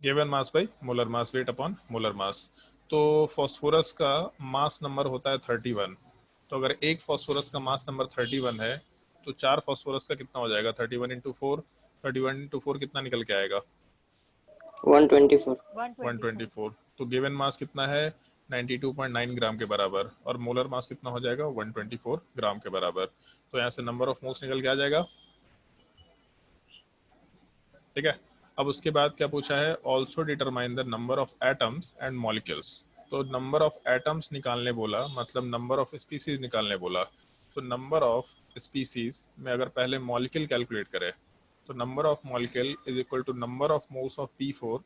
Given mass by molar mass, wait upon molar mass. तो phosphorus का mass number होता है 31। तो अगर एक फॉस्फोरस का मास नंबर 31 है तो 4 फॉस्फोरस का कितना हो जाएगा? 31 इंटू 4, 31 इंटू 4 कितना निकल के आएगा? 124। 124। तो गिवन मास कितना है? 92.9 ग्राम के बराबर, और मोलर मास कितना हो जाएगा? 124 ग्राम के बराबर। तो यहाँ से नंबर ऑफ मोल्स निकल के आ जाएगा। ठीक है। अब उसके बाद क्या पूछा है? Also determine the number of atoms and molecules. तो नंबर ऑफ एटम्स निकालने बोला, मतलब नंबर ऑफ स्पीसीज निकालने बोला। तो नंबर ऑफ स्पीसीज में अगर पहले मॉलिक्यूल कैलकुलेट करें तो number of molecule is equal to number of moles of P4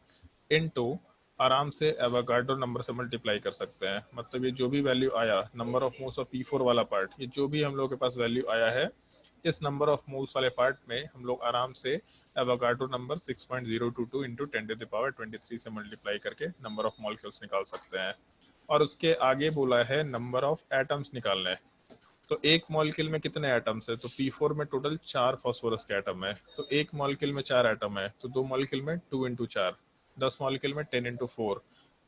into, आराम से एवोगाड्रो नंबर से मल्टीप्लाई कर सकते हैं। मतलब ये जो भी वैल्यू आया number of moles of P4 वाला पार्ट, ये जो भी हम लोग के पास वैल्यू आया है इस नंबर ऑफ मोल्स वाले पार्ट में हम लोग आराम से एवोगाड्रो नंबर 6.022 इंटू 10⁻23 से मल्टीप्लाई करके नंबर ऑफ मॉलिक्यूल्स निकाल सकते हैं। और उसके आगे बोला है नंबर ऑफ एटम्स निकालने। तो एक मॉलिक्यूल में कितने एटम्स है? तो P4 में टोटल 4 फॉस्फोरस के एटम है। तो एक मॉलिक्यूल में 4 एटम है, तो 2 मॉलिक्यूल में 2 इंटू 4, 10 मॉलिक्यूल में 10 इंटू 4।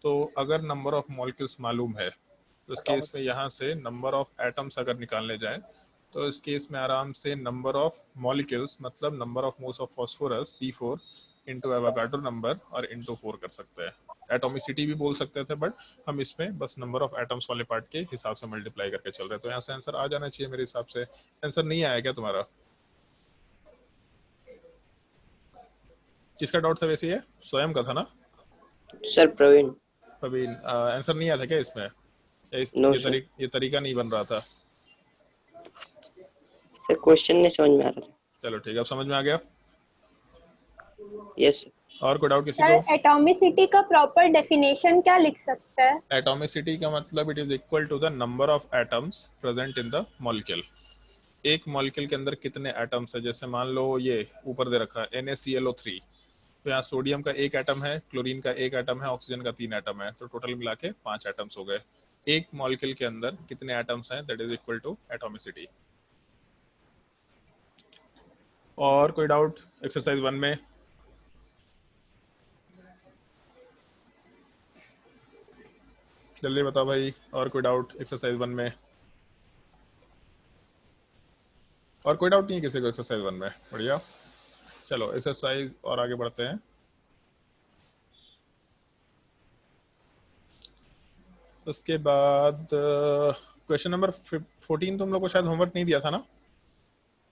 तो अगर नंबर ऑफ मॉलिक्यूल्स मालूम है तो इस केस में यहाँ से नंबर ऑफ एटम्स अगर निकालने जाए तो इस केस में आराम से नंबर ऑफ मॉलिक्यूल्स मतलब number of moles of phosphorus P4 into Avogadro number और इंटू 4 कर सकते हैं। एटोमिसिटी भी बोल सकते थे, बट हम इसमें बस नंबर ऑफ एटम्स वाले पार्ट के हिसाब से मल्टीप्लाई करके चल रहे हैं। तो यहाँ से आंसर आ जाना चाहिए मेरे हिसाब से। आंसर नहीं आया क्या तुम्हारा? किसका डाउट था वैसे? ये स्वयं का था ना सर प्रवीण। प्रवीण? आंसर नहीं आया था क्या इसमें? No sir. ये तरीका नहीं बन रहा था? सर क्वेश्चन नहीं समझ में आ रहा था। चलो ठीक है, अब समझ में आ गया। Yes sir. और कोई डाउट किसी सर को? एटॉमिसिटी का प्रॉपर डेफिनेशन क्या लिख सकते हैं? एटोमिसिटी का मतलब it is equal to the number of atoms present in the molecule. एक मॉलिक्यूल के अंदर कितने एटम्स है? जैसे मान लो ये ऊपर दे रखा है NaClO3, तो यहाँ सोडियम का एक एटम है, क्लोरीन का एक एटम है, ऑक्सीजन का 3 एटम है, तो टोटल मिला के 5 एटम्स हो गए। एक मॉलिक्यूल के अंदर कितने एटम्स हैं? That is equal to atomicity. और कोई डाउट एक्सरसाइज 1 में? जल्दी बताओ भाई, और कोई डाउट एक्सरसाइज 1 में? और कोई डाउट नहीं है किसी को एक्सरसाइज 1 में? बढ़िया, चलो एक्सरसाइज और आगे बढ़ते हैं। उसके बाद क्वेश्चन नंबर 14 तुम लोग को शायद होमवर्क नहीं दिया था ना?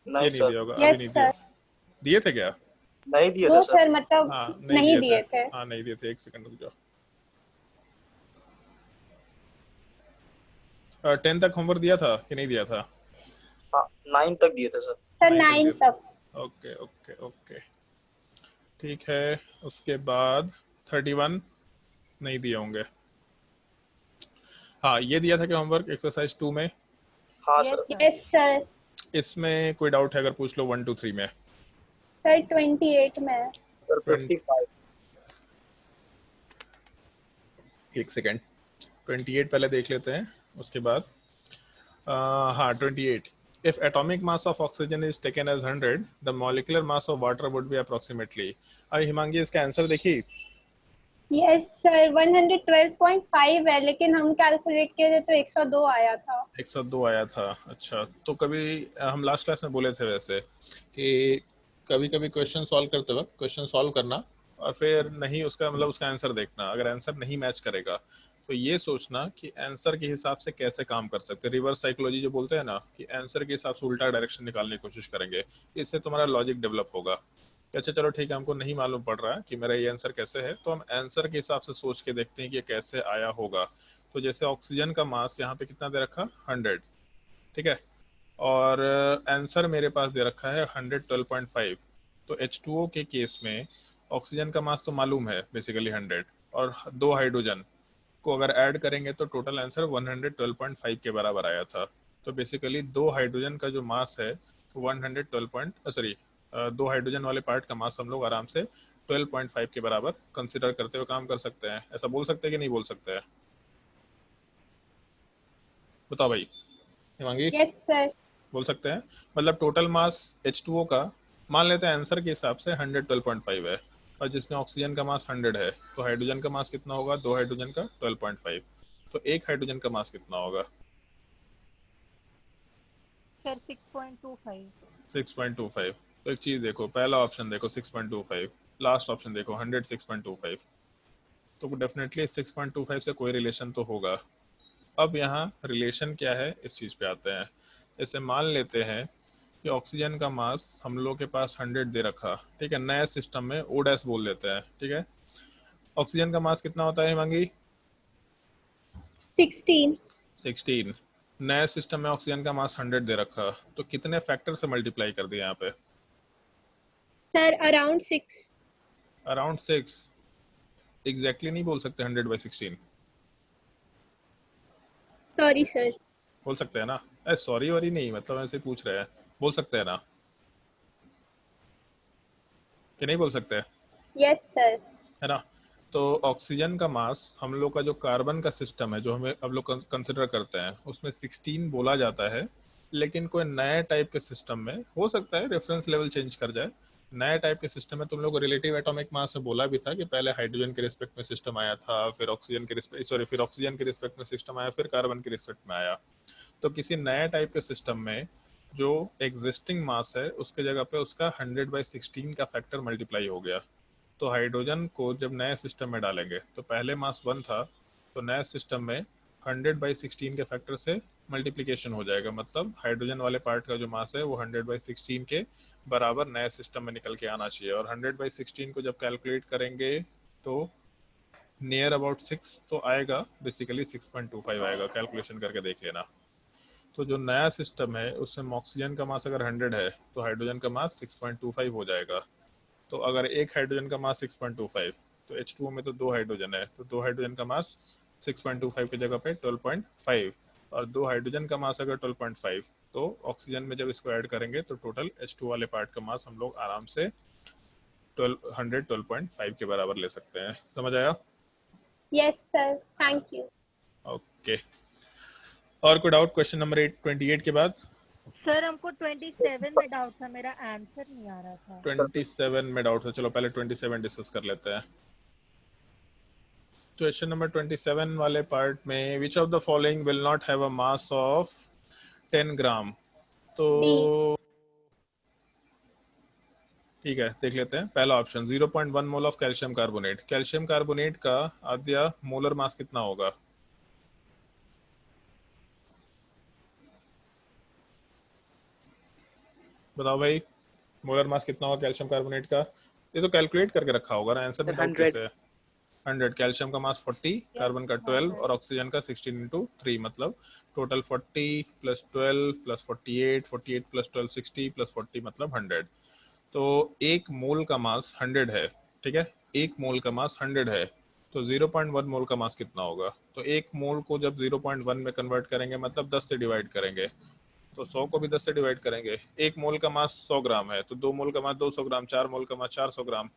नहीं ये नहीं सर, दिया होगा, अभी यस नहीं दिया। सर। दिए थे क्या? नहीं दिए दो थे सर। सर मतलब हाँ नहीं दिए थे। हाँ नहीं दिए थे, एक सेकंड रुक जाओ। 10 तक होमवर्क दिया था कि नहीं दिया था? हाँ 9 तक दिए थे सर। सर 9 9 दिए थे। तक। ओके ओके ओके, ठीक है। उसके बाद 31 नहीं दिए होंगे। हाँ ये दिया था कि होमवर्क एक्सरसाइज 2 में। हाँ सर। Yes sir. इसमें कोई डाउट है अगर पूछ लो 1 2 3 में? सर 28 में है। सर 55। एक सेकेंड, 28 पहले देख लेते हैं उसके बाद। हाँ 28, if atomic mass of oxygen is taken as 100 the molecular mass of water would be approximately। अरे हिमांगी इसका आंसर देखी? यस सर 112.5 है, लेकिन हम कैलकुलेट किए थे तो 102 आया था। 102 आया था। अच्छा, तो कभी हम लास्ट क्लास में बोले थे वैसे कि कभी कभी क्वेश्चन सॉल्व करते वक्त क्वेश्चन सॉल्व करना और फिर नहीं उसका मतलब उसका आंसर देखना। अगर आंसर नहीं मैच करेगा तो ये सोचना कि आंसर के हिसाब से कैसे काम कर सकते हैं। रिवर्स साइकोलॉजी जो बोलते हैं ना, कि आंसर के हिसाब से उल्टा डायरेक्शन निकालने की कोशिश करेंगे, इससे तुम्हारा लॉजिक डेवलप होगा। अच्छा चलो ठीक है, हमको नहीं मालूम पड़ रहा है कि मेरा ये आंसर कैसे है, तो हम आंसर के हिसाब से सोच के देखते हैं कि ये कैसे आया होगा। तो जैसे ऑक्सीजन का मास यहाँ पे कितना दे रखा? 100, ठीक है। और आंसर मेरे पास दे रखा है 112.5। तो H2O के केस में ऑक्सीजन का मास तो मालूम है बेसिकली 100, और 2 हाइड्रोजन को अगर ऐड करेंगे तो टोटल आंसर 112.5 के बराबर आया था। तो बेसिकली 2 हाइड्रोजन का जो मास है तो 2 हाइड्रोजन वाले पार्ट का मास हम लोग आराम से 12.5 के बराबर कंसिडर करते हुए काम कर सकते हैं। ऐसा बोल सकते हैं कि नहीं बोल सकते हैं? बताओ भाई हिमांगी। Yes sir. बोल सकते हैं। मतलब टोटल मास H2O का मान लेते हैं आंसर के हिसाब से 112.5 है, और जिसमें ऑक्सीजन का मास 100 है, तो हाइड्रोजन का मास कितना होगा? 2 हाइड्रोजन का 12.5, तो एक हाइड्रोजन का मास कितना होगा? सर 6.25। 6.25। तो एक चीज देखो, पहला ऑप्शन देखो 6.25, लास्ट ऑप्शन देखो 100 6.25, तो डेफिनेटली 6.25 से कोई रिलेशन तो होगा। अब यहाँ रिलेशन क्या है इस चीज पे आते हैं। जैसे मान लेते हैं कि ऑक्सीजन का मास हम लोग के पास 100 दे रखा, ठीक है, नया सिस्टम में O डैश बोल देते हैं, ठीक है। ऑक्सीजन का मास कितना होता है हिमांगी? 16। 16। नए सिस्टम में ऑक्सीजन का मास 100 दे रखा, तो कितने फैक्टर से मल्टीप्लाई कर दिया यहाँ पे? Sir around 6। अराउंड 6। एग्जैक्टली नहीं बोल सकते 100/16। Sorry sir. बोल सकते हैं ना? अरे सॉरी वरी नहीं, मतलब ऐसे पूछ रहे हैं, बोल सकते हैं ना कि नहीं बोल सकते? Yes sir. है ना? तो ऑक्सीजन का मास हम लोग का जो कार्बन का सिस्टम है, जो हमें अब लोग कंसिडर करते हैं, उसमें 16 बोला जाता है। लेकिन कोई नए टाइप के सिस्टम में हो सकता है रेफरेंस लेवल चेंज कर जाए। नए टाइप के सिस्टम में तुम लोग को रिलेटिव एटॉमिक मास में बोला भी था कि पहले हाइड्रोजन के रिस्पेक्ट में सिस्टम आया था, फिर ऑक्सीजन के रिस्पेक्ट, सॉरी, फिर ऑक्सीजन के रिस्पेक्ट में सिस्टम आया, फिर कार्बन के रिस्पेक्ट में आया। तो किसी नए टाइप के सिस्टम में जो एग्जिस्टिंग मास है उसके जगह पे उसका 100/16 का फैक्टर मल्टीप्लाई हो गया। तो हाइड्रोजन को जब नए सिस्टम में डालेंगे तो पहले मास 1 था, तो नए सिस्टम में 100/16 के फैक्टर से मल्टीप्लिकेशन हो जाएगा, मतलब हाइड्रोजन वाले पार्ट का जो मास है वो 100/16 के बराबर नए सिस्टम में निकल के आना चाहिए। और 100/16 को जब कैलकुलेट करेंगे तो नियर अबाउट 6 तो आएगा, बेसिकली 6.25 आएगा, कैलकुलेशन करके देख लेना। तो जो नया सिस्टम है उसमें ऑक्सीजन का मास अगर 100 है तो हाइड्रोजन का मास 6.25 हो जाएगा। तो अगर एक हाइड्रोजन का मास 6.25, तो H2O में तो 2 हाइड्रोजन है, तो 2 हाइड्रोजन का मास 6.25 की जगह पे 12.5, और 2 हाइड्रोजन का मास अगर 12.5, तो ऑक्सीजन में जब इसको ऐड करेंगे तो टोटल H2 वाले पार्ट का मास हम लोग आराम से 12.5 के बराबर ले सकते हैं। समझ आया? Yes sir, thank you. Okay, और कोई डाउट क्वेश्चन नंबर 28 के बाद? सर हमको 27 में डाउट था, मेरा आंसर नहीं आ रहा था। 27 में डाउट था, चलो पहले 27 डिस्कस कर लेते हैं। क्वेश्चन नंबर 27 वाले पार्ट में which of the following will not have a mass of 10 ग्राम? तो ठीक है, देख लेते हैं। पहला option 0.1 mole of calcium carbonate. Calcium carbonate का आद्या मोलर मास कितना होगा? बताओ भाई, मोलर मास कितना होगा कैल्शियम कार्बोनेट का? ये तो कैलकुलेट करके रखा होगा ना, आंसर में डाउट कैसे है? 100। कैल्शियम का मास 40, कार्बन का 12 और ऑक्सीजन का 16 × 3, मतलब टोटल 40 + 12 + 48, 48 + 12 60 + 40 मतलब 100। तो एक मोल का मास 100 है, ठीक है, एक मोल का मास 100 है, तो 0.1 मोल का मास कितना होगा? तो एक मोल को जब 0.1 में कन्वर्ट करेंगे मतलब 10 से डिवाइड करेंगे, तो 100 को भी 10 से डिवाइड करेंगे। एक मोल का मास 100 ग्राम है, तो 2 मोल का मास 200 ग्राम, 4 मोल का मास 400 ग्राम,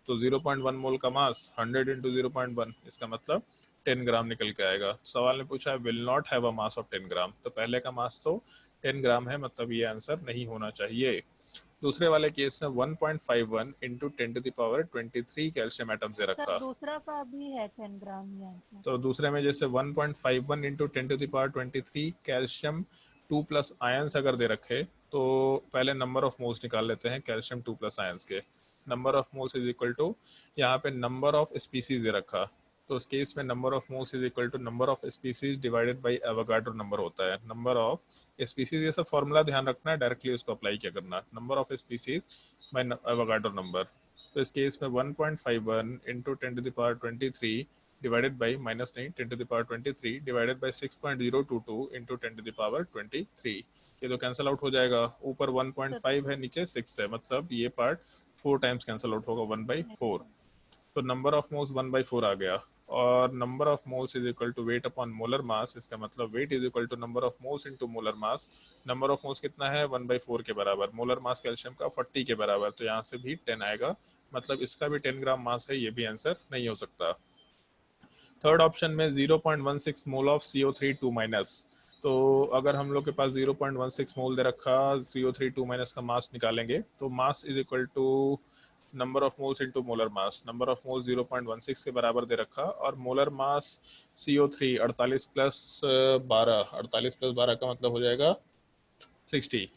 तो 0.1 मोल का मास 100 × 0.1, इसका मतलब 10 ग्राम निकल के आएगा। सवाल ने पूछा है will not have a mass of 10 ग्राम, तो पहले का मास तो 10 ग्राम है, मतलब ये आंसर नहीं होना चाहिए। दूसरे वाले केस में 1.51 × 10⁻23 कैल्शियम एटम्स दे रखा। दूसरा का भी है 10 ग्राम ही आंसर। तो दूसरे में जैसे 1.51 × 10⁻23 कैल्शियम 2+ आयंस अगर दे रखे, तो पहले नंबर ऑफ मोल्स निकाल लेते हैं कैल्शियम 2+ आयंस के। Number of moles is equal to, यहाँ पे नंबर ऑफ स्पीसीज दे रखा, तो उस केस में number of moles is equal to number of species divided by Avogadro number होता है। नंबर ऑफ स्पीसीज, ये सब फॉर्मूला ध्यान रखना है, डायरेक्टली उसको अप्लाई क्या करना, number of species bye Avogadro number. तो इस केस में 1.51 × 10⁻23 डिवाइडेड बाई, माइनस नहीं, 10⁻23 डिवाइडेड बाई 6.022 × 10⁻23, ये तो कैंसिल आउट हो जाएगा। ऊपर 1.5 है, नीचे 6 है, मतलब ये पार्ट 4 टाइम्स कैंसिल आउट होगा 1/4। तो नंबर ऑफ मोल्स 1/4 आ गया, और number of moles is equal to weight upon molar mass, इसका मतलब weight is equal to number of moles into molar mass. Number of moles कितना है? 1/4 के बराबर। मोलर मास कैल्शियम का 40 के बराबर, तो यहाँ से भी 10 आएगा, मतलब इसका भी 10 ग्राम मास है, ये भी आंसर नहीं हो सकता। थर्ड ऑप्शन में 0.16 मोल ऑफ CO3 2-, तो अगर हम लोग के पास 0.16 मोल दे रखा, CO3 2- का मास निकालेंगे, तो mass is equal to number of moles into molar mass, number of moles 0.16 के बराबर दे रखा और molar mass CO3 48 plus 12, 48 plus 12 का मतलब हो जाएगा 60,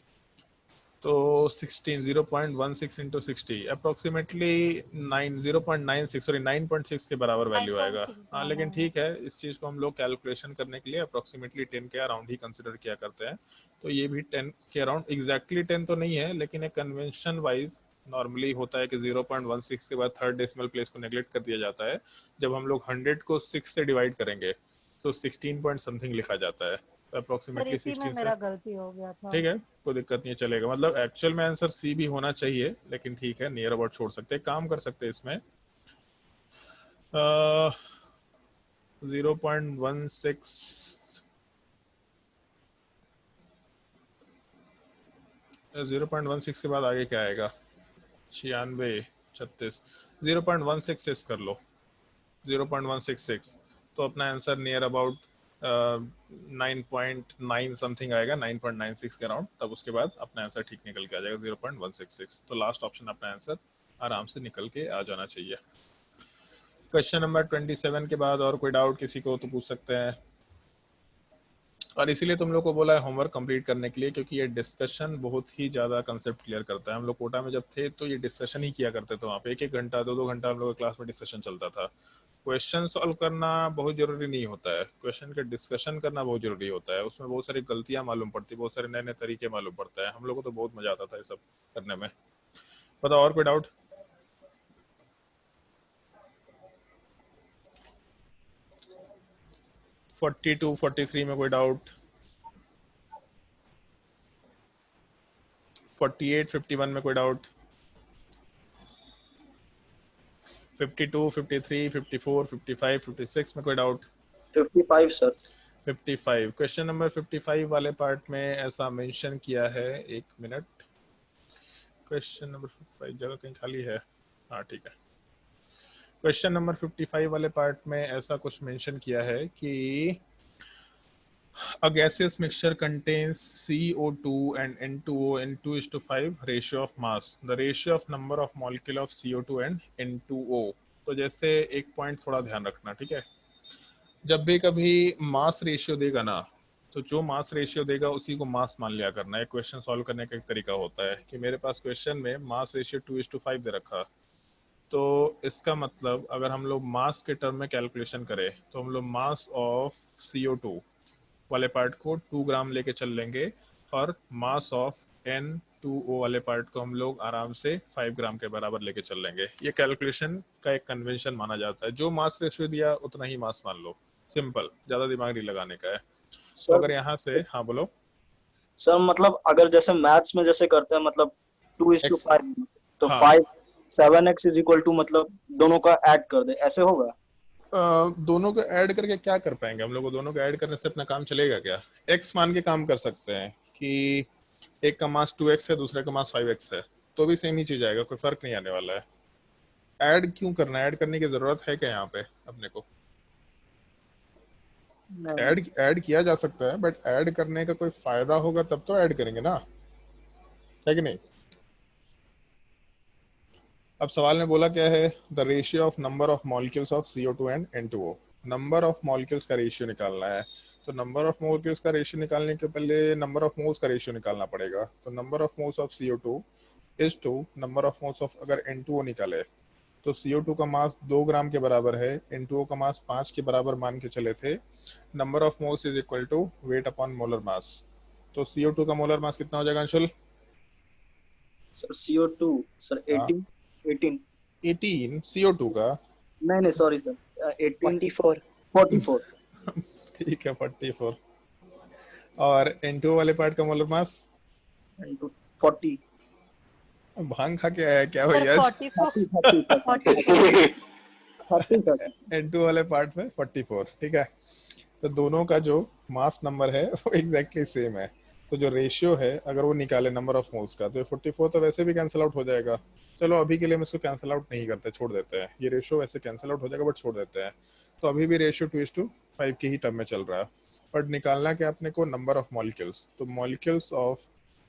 तो 16 0.16 इंटू 60 अप्रोक्सीमेटली 0.96 सॉरी 9.6 के बराबर वैल्यू आएगा। 9.6 हाँ लेकिन ठीक है, इस चीज़ को हम लोग कैलकुलेशन करने के लिए अप्रोक्सीमेटली 10 के अराउंड ही कंसिडर किया करते हैं, तो ये भी 10 के अराउंड, एग्जैक्टली 10 तो नहीं है लेकिन एक कन्वेंशन वाइज नॉर्मली होता है कि 0.16 के बाद थर्ड डेसिमल प्लेस को नेग्लेक्ट कर दिया जाता है। जब हम लोग 100 को 6 से डिवाइड करेंगे तो 16 पॉइंट समथिंग लिखा जाता है, तो सर अप्रोक्सीमेटली इसी में 16 से। मेरा गलती हो गया था। ठीक है, कोई दिक्कत नहीं है, चलेगा। मतलब एक्चुअल में आंसर सी भी होना चाहिए लेकिन ठीक है, नियर अबाउट छोड़ सकते हैं, काम कर सकते हैं इसमें। 0.16 के बाद आगे क्या आएगा, 96 36, 0.166 कर लो, 0.166, तो अपना आंसर नियर अबाउट 9.9 समथिंग आएगा, 9.96 के अराउंड, तब उसके बाद अपना आंसर ठीक निकल के आ जाएगा 0.166, तो लास्ट ऑप्शन अपना आंसर आराम से निकल के आ जाना चाहिए। क्वेश्चन नंबर 27 के बाद और कोई डाउट किसी को तो पूछ सकते हैं, और इसीलिए तुम लोग को बोला है होमवर्क कंप्लीट करने के लिए, क्योंकि ये डिस्कशन बहुत ही ज़्यादा कंसेप्ट क्लियर करता है। हम लोग कोटा में जब थे तो ये डिस्कशन ही किया करते थे, वहाँ पे 1-1 घंटा 2-2 घंटा हम लोग क्लास में डिस्कशन चलता था। क्वेश्चन सॉल्व करना बहुत जरूरी नहीं होता है, क्वेश्चन के डिस्कशन करना बहुत जरूरी होता है, उसमें बहुत सारी गलतियां मालूम पड़ती है, बहुत सारे नए नए तरीके मालूम पड़ता है। हम लोग को तो बहुत मजा आता था ये सब करने में। बताओ और कोई डाउट? फोर्टी टू 43 में कोई डाउट? 48 51 में कोई डाउट? 52 53 54 55 56 में कोई डाउट? 55 सर। 55 क्वेश्चन नंबर 55 वाले पार्ट में ऐसा मेंशन किया है, एक मिनट, क्वेश्चन नंबर 55 जगह कहीं खाली है, हाँ ठीक है। क्वेश्चन नंबर 55 वाले पार्ट में ऐसा कुछ मेंशन किया है कि a gaseous mixture contains CO2 and N2O in 2:5 ratio of mass. The ratio of number of molecule of CO2 and N2O. तो जैसे एक पॉइंट थोड़ा ध्यान रखना, ठीक है, जब भी कभी मास रेशियो देगा ना, तो जो मास रेशियो देगा उसी को मास मान लिया करना है। क्वेश्चन सॉल्व करने का एक तरीका होता है कि मेरे पास क्वेश्चन में मास रेशियो 2:5 दे रखा, तो इसका मतलब अगर हम लोग मास के टर्म में कैलकुलेशन करें तो हम लोग मास ऑफ CO2 वाले पार्ट को 2 ग्राम लेके चल लेंगे और मास ऑफ N2O वाले पार्ट को हम लोग आराम से 5 ग्राम के बराबर लेके चल लेंगे। ये कैलकुलेशन का एक कन्वेंशन माना जाता है, जो मास रेशियो दिया उतना ही मास मान लो, सिंपल, ज्यादा दिमाग नहीं लगाने का है। तो अगर यहाँ से, हाँ बोलो सर, मतलब अगर जैसे मैथ्स में जैसे करते हैं, मतलब 2:5, तो हाँ। 5 7x इज इक्वल टू, मतलब दोनों का ऐड कर दे, ऐसे होगा? दोनों को ऐड करके क्या कर पाएंगे हम लोग? दोनों को ऐड करने से अपना काम चलेगा क्या? x मान के काम कर सकते हैं कि एक का मास 2x है, दूसरे का मास 5x है, तो भी सेम ही चीज आएगा, कोई फर्क नहीं आने वाला है। ऐड क्यों करना है? ऐड करने की जरूरत है क्या यहाँ पे अपने को? ऐड किया जा सकता है, बट ऐड करने का कोई फायदा होगा तब तो ऐड करेंगे ना, है कि नहीं? अब सवाल में बोला क्या है, the ratio of number of molecules of CO2 and N2O। Number of molecules का रेशियो निकालना है, तो नंबर ऑफ मॉलिक्यूल्स का रेशियो निकालने के पहले नंबर ऑफ मोल्स का रेशियो निकालना पड़ेगा। तो number of moles of CO2 is to number of moles of, अगर N2O निकाले तो CO2 का मास 2 ग्राम के बराबर है, N2O का मास 5 के बराबर मान के चले थे। Number of moles is equal to weight upon molar mass. तो CO2 का मोलर मास कितना हो जाएगा Anshul? Sir CO2 sir 18 CO2 का, नहीं सॉरी सर, 18 44 ठीक है 44। और N2O वाले पार्ट का मोलर मास 40। भांग खा के आया क्या भैया? 44 N2 वाले पार्ट में 44, ठीक है। तो दोनों का जो मास नंबर है वो एग्जैक्टली सेम है, तो जो रेशियो है अगर वो निकाले नंबर ऑफ मोल्स का, तो ये 44 तो वैसे भी कैंसिल आउट हो जाएगा। चलो अभी के लिए हम इसको कैंसिल आउट नहीं करते, छोड़ देते हैं, ये रेशियो वैसे कैंसिल आउट हो जाएगा बट छोड़ देते हैं। तो अभी भी रेशियो 2:5 की ही टर्म में चल रहा है, बट निकालना क्या अपने को, नंबर ऑफ मॉलिक्यूल्स। तो मॉलिक्यूल्स ऑफ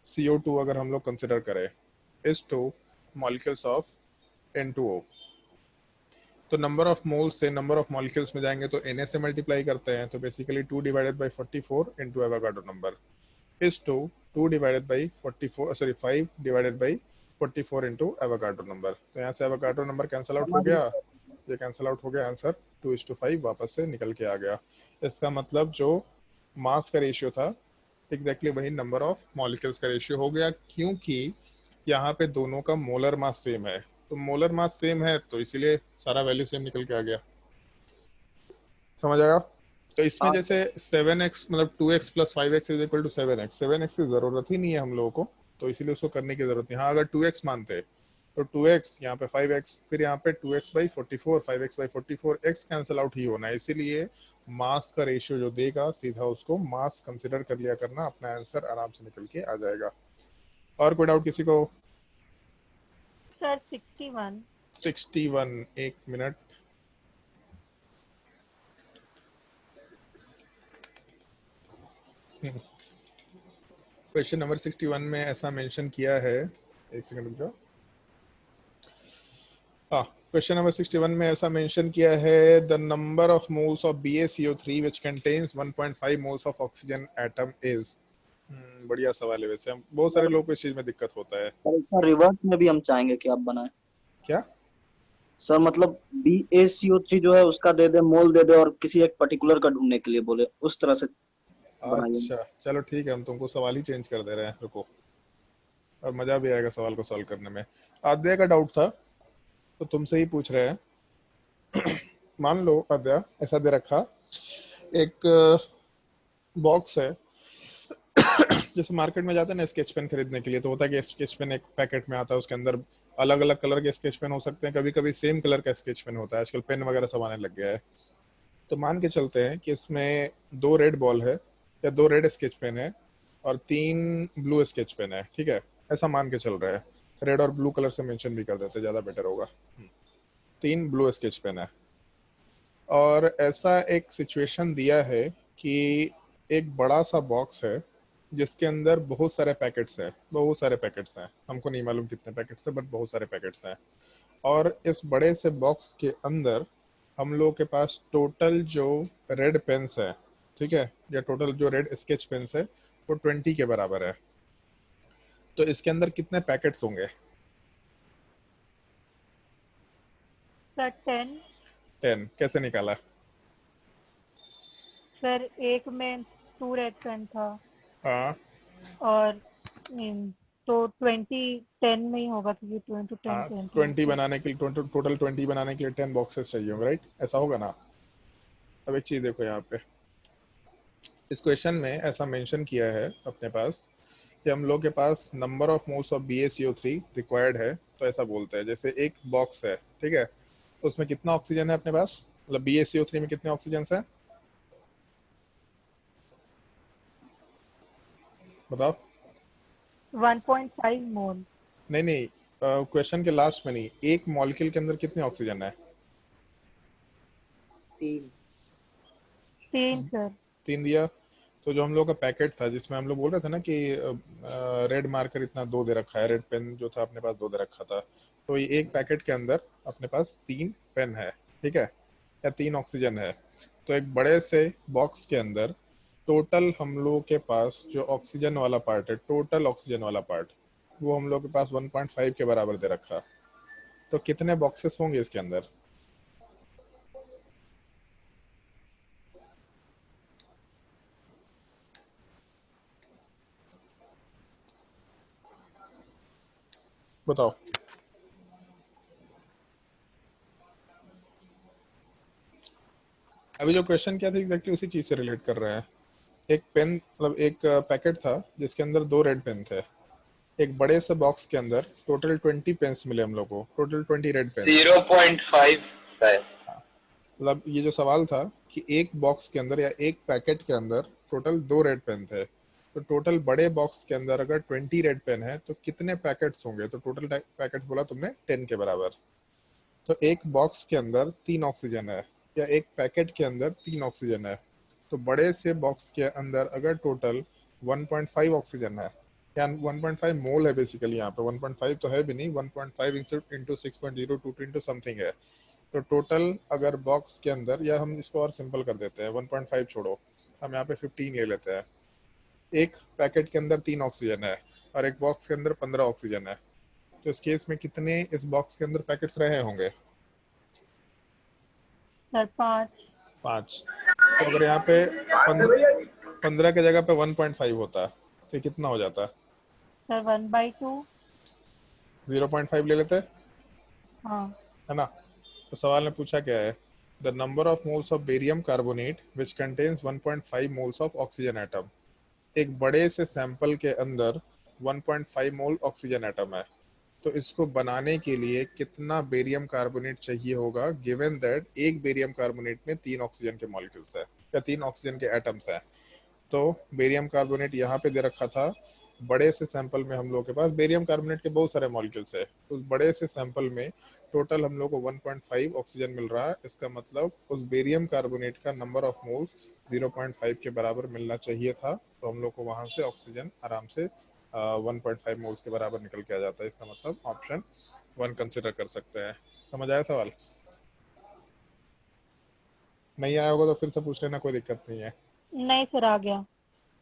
CO2 अगर हम लोग कंसिडर करें is two molecules of N2O। तो नंबर ऑफ मोल्स से नंबर ऑफ मॉलिक्यूल्स में जाएंगे तो Na से मल्टीप्लाई करते हैं, तो basically 2 divided by 44 into Avogadro number is to 2 divided by 44 sorry 5 divided by 44 into Avogadro number. तो यहाँ से एवोगाड्रो नंबर कैंसिल आउट हो हमारी गया, ये कैंसिल आउट हो गया, आंसर 2:5 वापस से निकल के आ गया। इसका मतलब जो मास का रेशियो था एग्जैक्टली वही नंबर ऑफ मॉलिक्यूल्स का रेशियो हो गया, क्योंकि यहाँ पे दोनों का मोलर मास सेम है। तो मोलर मास सेम है तो इसीलिए सारा वैल्यू सेम निकल के आ गया। समझ आया? तो इसमें हाँ जैसे 7x मतलब 2x plus 5x is equal to 7x, 7x की जरूरत ही नहीं है हम लोगों को, तो इसीलिए उसको करने की जरूरत नहीं। हाँ अगर 2x मानते तो 2x यहाँ पे 5x, फिर यहाँ पे 2x by 44, 5x by 44, x cancel out ही होना है। इसीलिए मास का रेशियो जो देगा सीधा उसको मास कंसिडर कर लिया करना, अपना आंसर आराम से निकल के आ जाएगा। और कोई डाउट किसी को? सर 61। 61, एक मिनट। क्वेश्चन नंबर 61 में ऐसा मेंशन किया है, एक सेकंड रुक जाओ। हाँ, क्वेश्चन नंबर 61 में ऐसा मेंशन किया है, the number of moles of BaCO3 which contains 1.5 moles of oxygen atom is. बढ़िया सवाल है वैसे, हम बहुत सारे लोगों को इस चीज में दिक्कत होता है। सर, इसका रिवर्स में भी हम चाहेंगे कि आप बनाएं। क्या सर मतलब BaCO3 जो है उसका दे दे, मोल दे दे, और किसी एक पर्टिकुलर का ढूंढने के लिए बोले, उस तरह से बनाइए। अच्छा चलो ठीक है, हम तुमको सवाल ही चेंज कर दे रहे हैं, रुको, और मजा भी आएगा सवाल को सॉल्व करने में। आद्या का डाउट था तो तुमसे ही पूछ रहे हैं। मान लो आद्या ऐसा दे रखा, एक बॉक्स है, जैसे मार्केट में जाते हैं ना स्केच पेन खरीदने के लिए, तो होता है कि स्केच पेन एक पैकेट में आता है, उसके अंदर अलग अलग कलर के स्केच पेन हो सकते हैं, कभी कभी सेम कलर का स्केच पेन होता है, आजकल पेन वगैरह सब आने लग गया है। तो मान के चलते हैं कि इसमें 2 रेड बॉल है या 2 रेड स्केच पेन है और 3 ब्लू स्केच पेन है, ठीक है, ऐसा मान के चल रहा है। रेड और ब्लू कलर से मेंशन भी कर देते, ज़्यादा बेटर होगा। 3 ब्लू स्केच पेन है और ऐसा एक सिचुएशन दिया है कि एक बड़ा सा बॉक्स है जिसके अंदर बहुत सारे पैकेट्स हैं, बहुत सारे पैकेट्स हैं, हमको नहीं मालूम कितने पैकेट्स हैं बट बहुत सारे पैकेट्स हैं। और इस बड़े से बॉक्स के अंदर हम लोगों के पास टोटल जो रेड पेन्स है, ठीक है, या टोटल जो रेड स्केच पेन्स है वो 20 के बराबर है। तो इसके अंदर कितने पैकेट्स होंगे? सर 10। 10 कैसे निकाला? सर एक में 2 रेड पेन था हाँ और तो 20 10 में ही होगा क्योंकि 20 10 हाँ, 20 20 बनाने के लिए टोटल 20 बनाने के लिए 10 बॉक्सेस चाहिए होंगे, राइट? ऐसा होगा ना? अब एक चीज देखो यहाँ पे, इस क्वेश्चन में ऐसा मेंशन किया है अपने पास कि हम लोग के पास number of moles of BaCO3 required है, तो ऐसा बोलते हैं जैसे एक बॉक्स है, ठीक है, तो उसमें कितना ऑक्सीजन है अपने पास, मतलब BaCO3 में कितने ऑक्सीजन है बताओ? 1.5 मोल। नहीं नहीं, क्वेश्चन के लास्ट में नहीं, एक मॉलिक्यूल के अंदर कितने ऑक्सीजन है? 3 सर। 3 दिया। तो जो हम लोग का पैकेट था जिसमें हम लोग बोल रहे थे ना कि रेड मार्कर इतना 2 दे रखा है, रेड पेन जो था अपने पास 2 दे रखा था, तो ये एक पैकेट के अंदर अपने पास 3 पेन है, ठीक है, या 3 ऑक्सीजन है। तो एक बड़े से बॉक्स के अंदर टोटल हम लोग के पास जो ऑक्सीजन वाला पार्ट है, टोटल ऑक्सीजन वाला पार्ट, वो हम लोग के पास 1.5 के बराबर दे रखा। तो कितने बॉक्सेस होंगे इसके अंदर? बताओ। अभी जो क्वेश्चन क्या था एग्जैक्टली उसी चीज से रिलेट कर रहे हैं। एक पेन मतलब एक पैकेट था जिसके अंदर 2 रेड पेन थे, एक बड़े से बॉक्स के अंदर टोटल 20 पेन्स मिले हम लोग को, टोटल 20 रेड पेन। 0.5 है। मतलब ये जो सवाल था कि एक बॉक्स के अंदर या एक पैकेट के अंदर टोटल 2 रेड पेन थे, तो टोटल बड़े बॉक्स के अंदर अगर 20 रेड पेन है तो कितने पैकेट्स होंगे? तो टोटल पैकेट्स बोला तुमने 10 के बराबर। तो एक बॉक्स के अंदर 3 ऑक्सीजन है या एक पैकेट के अंदर 3 ऑक्सीजन है, तो बड़े से बॉक्स के अंदर अगर टोटल 1.5 ऑक्सीजन है या 1.5 मोल है बेसिकली, यहाँ पे 1.5 तो है भी नहीं, 1.5 इंटू 6.022 इंटू समथिंग है। तो टोटल अगर बॉक्स के अंदर, या हम इसको और सिंपल कर देते हैं, 1.5 छोड़ो, हम यहाँ पे 15 ले लेते हैं। एक पैकेट के अंदर 3 ऑक्सीजन है और एक बॉक्स के अंदर 15 ऑक्सीजन है, तो इस केस में कितने इस बॉक्स के अंदर पैकेट्स रहे होंगे? सर 5। 5। तो अगर यहाँ पे 15 के जगह पे 1.5 होता तो कितना हो जाता? सर 1/2। 0.5 ले लेते, हाँ। है ना? तो सवाल ने पूछा क्या है, the number of moles of barium carbonate which contains 1.5 moles of oxygen atom. एक बड़े से सैंपल के अंदर 1.5 मोल ऑक्सीजन एटम है, तो इसको बनाने के लिए कितना बेरियम कार्बोनेट चाहिए होगा, गिवन दैट एक बेरियम कार्बोनेट में 3 ऑक्सीजन के मॉलिक्यूल्स है या 3 ऑक्सीजन के एटम्स हैं। तो बेरियम कार्बोनेट यहाँ पे दे रखा था, बड़े से सैंपल में हम लोग के पास बेरियम कार्बोनेट के बहुत सारे मॉलिक्यूल्स है, उस बड़े से सैंपल में टोटल हम लोग को 1.5 ऑक्सीजन मिल रहा है। इसका मतलब उस बेरियम कार्बोनेट का नंबर ऑफ मोल्स 0.5 के बराबर मिलना चाहिए था, तो हम लोग को वहां से ऑक्सीजन आराम से 1.5 मोल्स के बराबर निकल के आ जाता है। इसका मतलब ऑप्शन 1 कंसिडर कर सकते हैं। समझ आया सवाल? नहीं आया होगा तो फिर से पूछ लेना, कोई दिक्कत नहीं है। नहीं सर, आ गया।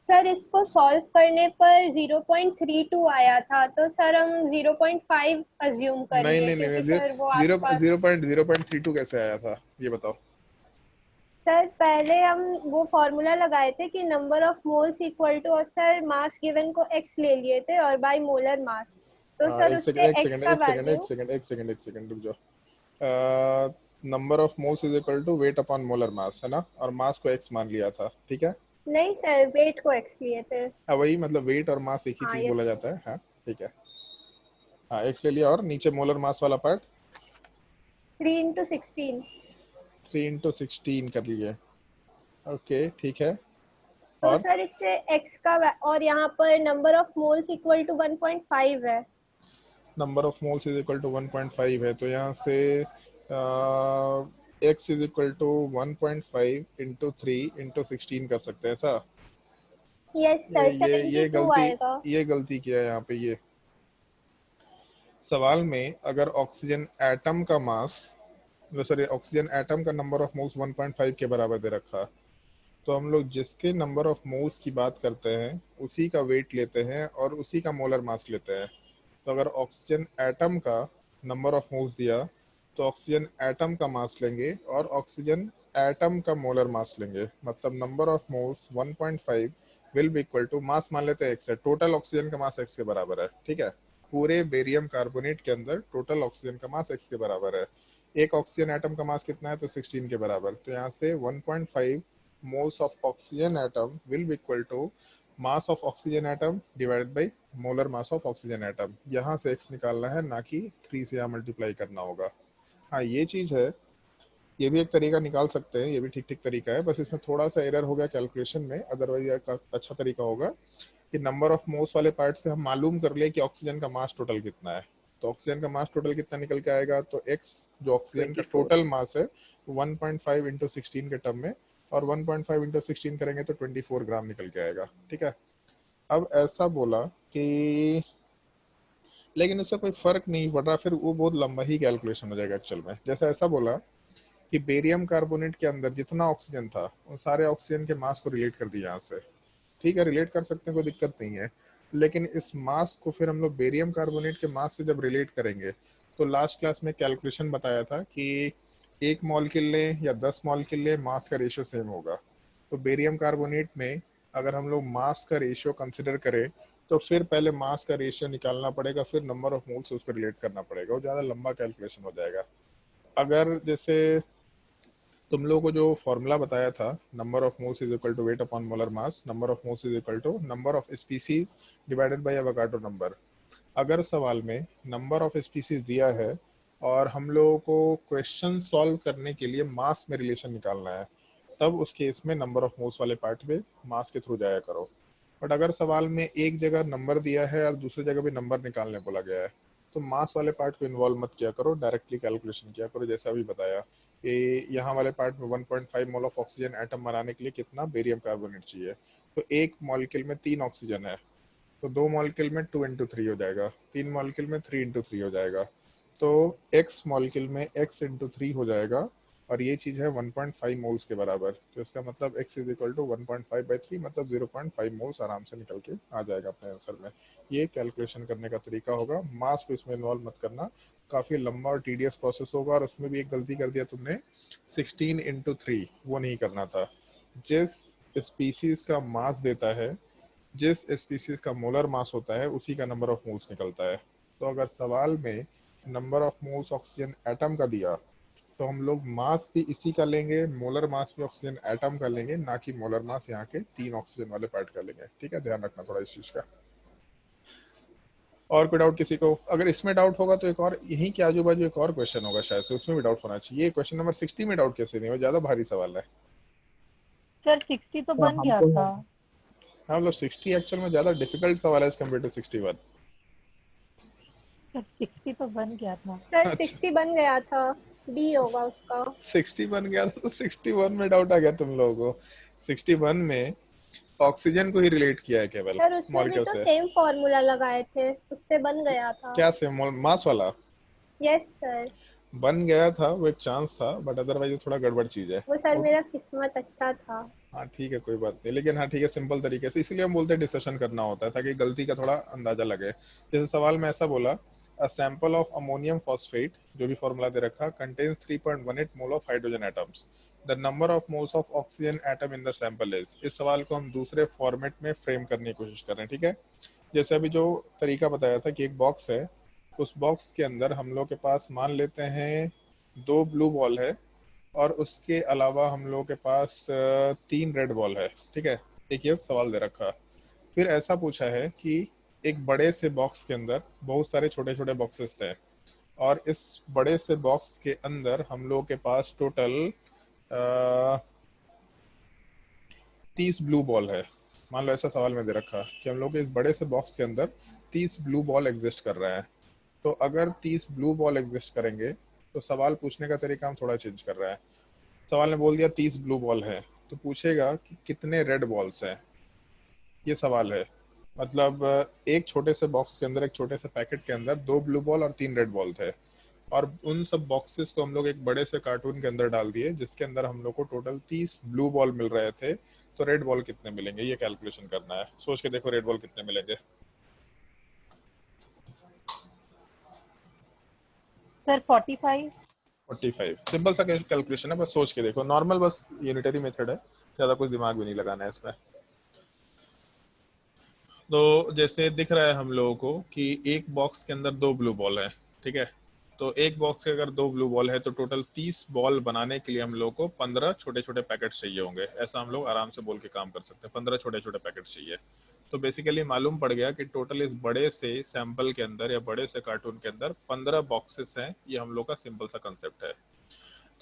सर इसको सॉल्व करने पर 0.32 आया था, तो सर हम 0.5 अज्यूम नहीं करेंगे नहीं क्योंकि नहीं, सर वो जीरो आसपास। 0.32 कैसे आया था ये बताओ? सर पहले हम वो फॉर्मूला लगाए थे कि number of moles equal to, और सर मास गिवन को x ले लिए थे और बाय मोलर मास, तो सर एक सेकंड उससे एक x सेकंड का एक सेकंड वैल्यू। एक सेकंड एक सेकंड एक सेकंड रुक जाओ। Number of moles is equal to weight upon molar mass, है ना? और मास को x मान लिया था, ठीक है? नहीं सर, वेट को x लिए थे। वही मतलब वेट और मास एक ही हाँ चीज यस बोला सर। जाता है, हाँ ठीक है। हाँ x ले लिया, और नीचे मोलर मास वाला पार्ट 3 × 16। 3 × 16 कर लिए, ओके ठीक है। तो और सर इससे x का और यहाँ पर number of moles equal to 1.5 है। Number of moles is equal to 1.5 है, तो यहाँ से x is equal to 1.5 into 3 into 16 कर सकते हैं ऐसा? यस ये सर, ये ये 72 गलती आएगा। ये गलती किया है यहाँ पे। ये सवाल में अगर ऑक्सीजन एटम का मास, सॉरी ऑक्सीजन एटम का नंबर ऑफ मोल्स 1.5 के बराबर दे रखा, तो हम लोग जिसके नंबर ऑफ मोल्स की बात करते हैं उसी का वेट लेते हैं और उसी का मोलर मास लेते हैं। तो अगर ऑक्सीजन एटम का नंबर ऑफ मोल्स दिया तो ऑक्सीजन एटम का मास लेंगे और ऑक्सीजन एटम का मोलर मास लेंगे, मतलब number of moles 1.5 will be equal to, mass मान लेते हैं x है, टोटल ऑक्सीजन का मास x के बराबर है, ठीक है? पूरे बेरियम कार्बोनेट के अंदर टोटल ऑक्सीजन का मास x के बराबर है। एक ऑक्सीजन एटम का मास कितना है, तो 16 के बराबर, तो यहाँ से 1.5 moles of oxygen atom will be equal to mass of oxygen atom divided by molar mass of oxygen atom। यहाँ से x निकालना है, ना कि 3 से यहाँ मल्टीप्लाई करना होगा। हाँ ये चीज है, ये भी एक तरीका निकाल सकते हैं, ये भी ठीक ठीक तरीका है, बस इसमें थोड़ा सा एरर हो गया कैलकुलेशन में। अदरवाइज एक अच्छा तरीका होगा कि नंबर ऑफ मोल्स वाले पार्ट से हम मालूम कर ले कि ऑक्सीजन का मास टोटल कितना है। तो ऑक्सीजन का मास टोटल कितना निकल के आएगा, तो x जो ऑक्सीजन का 24। टोटल मास है 1.5 इंटू 16 के टर्म में, और 1.5 इंटू 16 करेंगे तो 24 ग्राम निकल के आएगा, ठीक है? अब ऐसा बोला कि, लेकिन उससे कोई फर्क नहीं पड़ रहा, फिर वो बहुत लंबा ही कैलकुलेशन हो जाएगा एक्चुअल में। जैसे ऐसा बोला कि बेरियम कार्बोनेट के अंदर जितना ऑक्सीजन था उन सारे ऑक्सीजन के मास को रिलेट कर दिया यहाँ से, ठीक है? रिलेट कर सकते हैं, कोई दिक्कत नहीं है। लेकिन इस मास को फिर हम लोग बेरियम कार्बोनेट के मास से जब रिलेट करेंगे, तो लास्ट क्लास में कैलकुलेशन बताया था कि 1 मॉलिक्यूल लें या 10 मॉलिक्यूल लें, मास का रेशियो सेम होगा। तो बेरियम कार्बोनेट में अगर हम लोग मास का रेशियो कंसिडर करें तो फिर पहले मास का रेशियो निकालना पड़ेगा, फिर नंबर ऑफ मोल्स से उसको रिलेट करना पड़ेगा, वो ज़्यादा लंबा कैलकुलेशन हो जाएगा। अगर जैसे तुम लोगों को जो फॉर्मूला बताया था, number of moles is equal to weight upon molar mass, number of moles is equal to number of species divided by Avogadro number. अगर सवाल में नंबर ऑफ स्पीसीज दिया है और हम लोगों को क्वेश्चन सॉल्व करने के लिए मास में रिलेशन निकालना है, तब उस केस में नंबर ऑफ मोल्स वाले पार्ट में मास के थ्रू जाया करो। बट अगर सवाल में एक जगह नंबर दिया है और दूसरी जगह भी नंबर निकालने बोला गया है, तो मास वाले पार्ट को इन्वॉल्व मत किया करो, डायरेक्टली कैलकुलेशन किया करो। जैसा अभी बताया कि यहाँ वाले पार्ट में 1.5 मोल ऑफ ऑक्सीजन एटम बनाने के लिए कितना बेरियम कार्बोनेट चाहिए, तो एक मॉलिक्यूल में 3 ऑक्सीजन है, तो 2 मॉलिक्यूल में 2 into 3 हो जाएगा, 3 मॉलिक्यूल में 3 into 3 हो जाएगा, तो x मॉलिक्यूल में x into 3 हो जाएगा, और ये चीज है 1.5 मोल्स के बराबर। तो इसका मतलब x इज इक्वल टू 1.5/3, मतलब 0.5 मोल्स आराम से निकल के आ जाएगा अपने आंसर में। ये कैलकुलेशन करने का तरीका होगा, मास को इसमें इन्वॉल्व मत करना, काफी लंबा और टीडियस प्रोसेस होगा। और उसमें भी एक गलती कर दिया तुमने, 16 into 3 वो नहीं करना था। जिस स्पीसीज का मास देता है, जिस स्पीसीज का मोलर मास होता है, उसी का नंबर ऑफ मोल्स निकलता है। तो अगर सवाल में number of moles oxygen atom का दिया, तो हम लोग मास भी इसी का लेंगे, मोलर मास भी ऑक्सीजन एटम का लेंगे, ना कि मोलर मास यहाँ के 3 ऑक्सीजन वाले पार्ट का लेंगे। ठीक है, ध्यान रखना थोड़ा इस चीज का। और कोई डाउट किसी को? अगर इसमें डाउट होगा तो एक और यहीं के आजू बाजू एक और क्वेश्चन होगा शायद से, उसमें भी डाउट होना चाहिए। क्वेश्चन नंबर 60 में डाउट कैसे नहीं हो? ज्यादा भारी सवाल है। सर 60 तो बन गया था। हाँ, मतलब 60 एक्चुअल में ज्यादा डिफिकल्ट सवाल है एज कम्पेयर टू 61। सर 60 तो बन गया था। सर अच्छा। 60 बन गया था, डी होगा उसका। 60 बन गया था तो 61 में डाउट आ गया तुम लोगों को? 61 में ऑक्सीजन को ही रिलेट किया है केवल सर उसमें भी मॉलिक्यूल तो से। सेम फॉर्मूला लगाए थे, उससे बन गया था। क्या से मास वाला यस सर। बन गया था, वो एक चांस था, बट अदरवाइज थोड़ा गड़बड़ चीज है। वो सर मेरा किस्मत अच्छा था। हाँ ठीक है, कोई बात नहीं, लेकिन हाँ ठीक है, सिंपल तरीके से, इसीलिए हम बोलते हैं डिस्कशन करना होता है ताकि गलती का थोड़ा अंदाजा लगे। जैसे सवाल में ऐसा बोला, a sample of ammonium phosphate, जो भी फॉर्मूला दे रखा, contains 3.18 mole of hydrogen atoms, the number of moles of oxygen atom in the sample is. इस सवाल को हम दूसरे फॉर्मेट में फ्रेम करने की कोशिश कर रहे हैं। ठीक है, जैसे अभी जो तरीका बताया था कि एक बॉक्स है, उस बॉक्स के अंदर हम लोग के पास मान लेते हैं 2 ब्लू बॉल है, और उसके अलावा हम लोग के पास 3 रेड बॉल है। ठीक है, एक ये सवाल दे रखा। फिर ऐसा पूछा है कि एक बड़े से बॉक्स के अंदर बहुत सारे छोटे छोटे बॉक्सेस हैं, और इस बड़े से बॉक्स के अंदर हम लोग के पास टोटल 30 ब्लू बॉल है। मान लो ऐसा सवाल में दे रखा कि हम लोग इस बड़े से बॉक्स के अंदर 30 ब्लू बॉल एग्जिस्ट कर रहे हैं। तो अगर 30 ब्लू बॉल एग्जिस्ट करेंगे, तो सवाल पूछने का तरीका हम थोड़ा चेंज कर रहे हैं। सवाल ने बोल दिया 30 ब्लू बॉल है, तो पूछेगा कि कितने रेड बॉल्स हैं, ये सवाल है। मतलब एक छोटे से बॉक्स के अंदर, एक छोटे से पैकेट के अंदर 2 ब्लू बॉल और 3 रेड बॉल थे, और उन सब बॉक्सेस को हम लोग एक बड़े से कार्टून के अंदर डाल दिए, जिसके अंदर हम लोग को टोटल 30 ब्लू बॉल मिल रहे थे। तो रेड बॉल कितने मिलेंगे, ये कैलकुलेशन करना है। सोच के देखो रेड बॉल कितने मिलेंगे। सर 45। 45 सिंपल सा कैलकुलेशन है, बस सोच के देखो, नॉर्मल, बस यूनिटरी मेथड है, ज्यादा कुछ दिमाग भी नहीं लगाना है इसमें। तो जैसे दिख रहा है हम लोगों को कि एक बॉक्स के अंदर 2 ब्लू बॉल है। ठीक है, तो एक बॉक्स के अगर 2 ब्लू बॉल है, तो टोटल 30 बॉल बनाने के लिए हम लोग को 15 छोटे छोटे पैकेट चाहिए होंगे। ऐसा हम लोग आराम से बोल के काम कर सकते हैं, 15 छोटे छोटे पैकेट चाहिए। तो बेसिकली मालूम पड़ गया कि टोटल इस बड़े से सैंपल के अंदर या बड़े से कार्टून के अंदर 15 बॉक्सेस हैं। ये हम लोग का सिंपल सा कंसेप्ट है।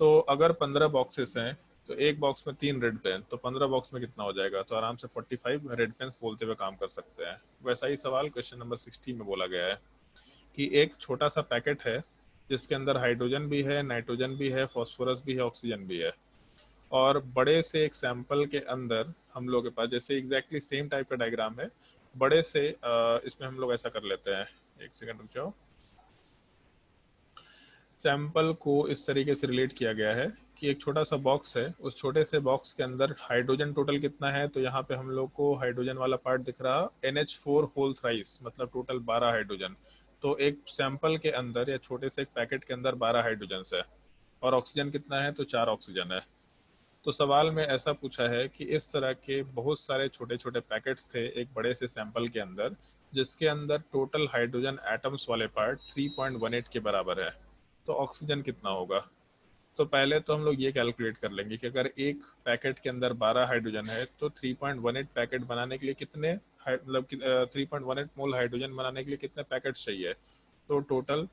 तो अगर 15 बॉक्सेस हैं, तो एक बॉक्स में 3 रेड पेन, तो 15 बॉक्स में कितना हो जाएगा? तो आराम से 45 रेड पेन्स बोलते हुए काम कर सकते हैं। वैसा ही सवाल क्वेश्चन नंबर 60 में बोला गया है कि एक छोटा सा पैकेट है, जिसके अंदर हाइड्रोजन भी है, नाइट्रोजन भी है, फास्फोरस भी है, ऑक्सीजन भी है, और बड़े से एक सैंपल के अंदर हम लोग के पास, जैसे एग्जैक्टली सेम टाइप का डायग्राम है, बड़े से इसमें हम लोग ऐसा कर लेते हैं, एक सेकंड रुक जाओ। सैंपल को इस तरीके से रिलेट किया गया है कि एक छोटा सा बॉक्स है, उस छोटे से बॉक्स के अंदर हाइड्रोजन टोटल कितना है, तो यहाँ पे हम लोग को हाइड्रोजन वाला पार्ट दिख रहा NH4 होल थ्राइस, मतलब टोटल 12 हाइड्रोजन। तो एक सैंपल के अंदर या छोटे से एक पैकेट के अंदर 12 हाइड्रोजन है, और ऑक्सीजन कितना है, तो 4 ऑक्सीजन है। तो सवाल में ऐसा पूछा है कि इस तरह के बहुत सारे छोटे छोटे पैकेट्स थे एक बड़े से सैंपल के अंदर, जिसके अंदर टोटल हाइड्रोजन एटम्स वाले पार्ट 3.18 के बराबर है, तो ऑक्सीजन कितना होगा? तो पहले तो हम लोग ये कैलकुलेट कर लेंगे कि अगर एक पैकेट के अंदर 12 हाइड्रोजन है, तो 3.18 पैकेट बनाने के लिए कितने, मतलब 3.18 मोल हाइड्रोजन बनाने के लिए कितने पैकेट चाहिए? तो total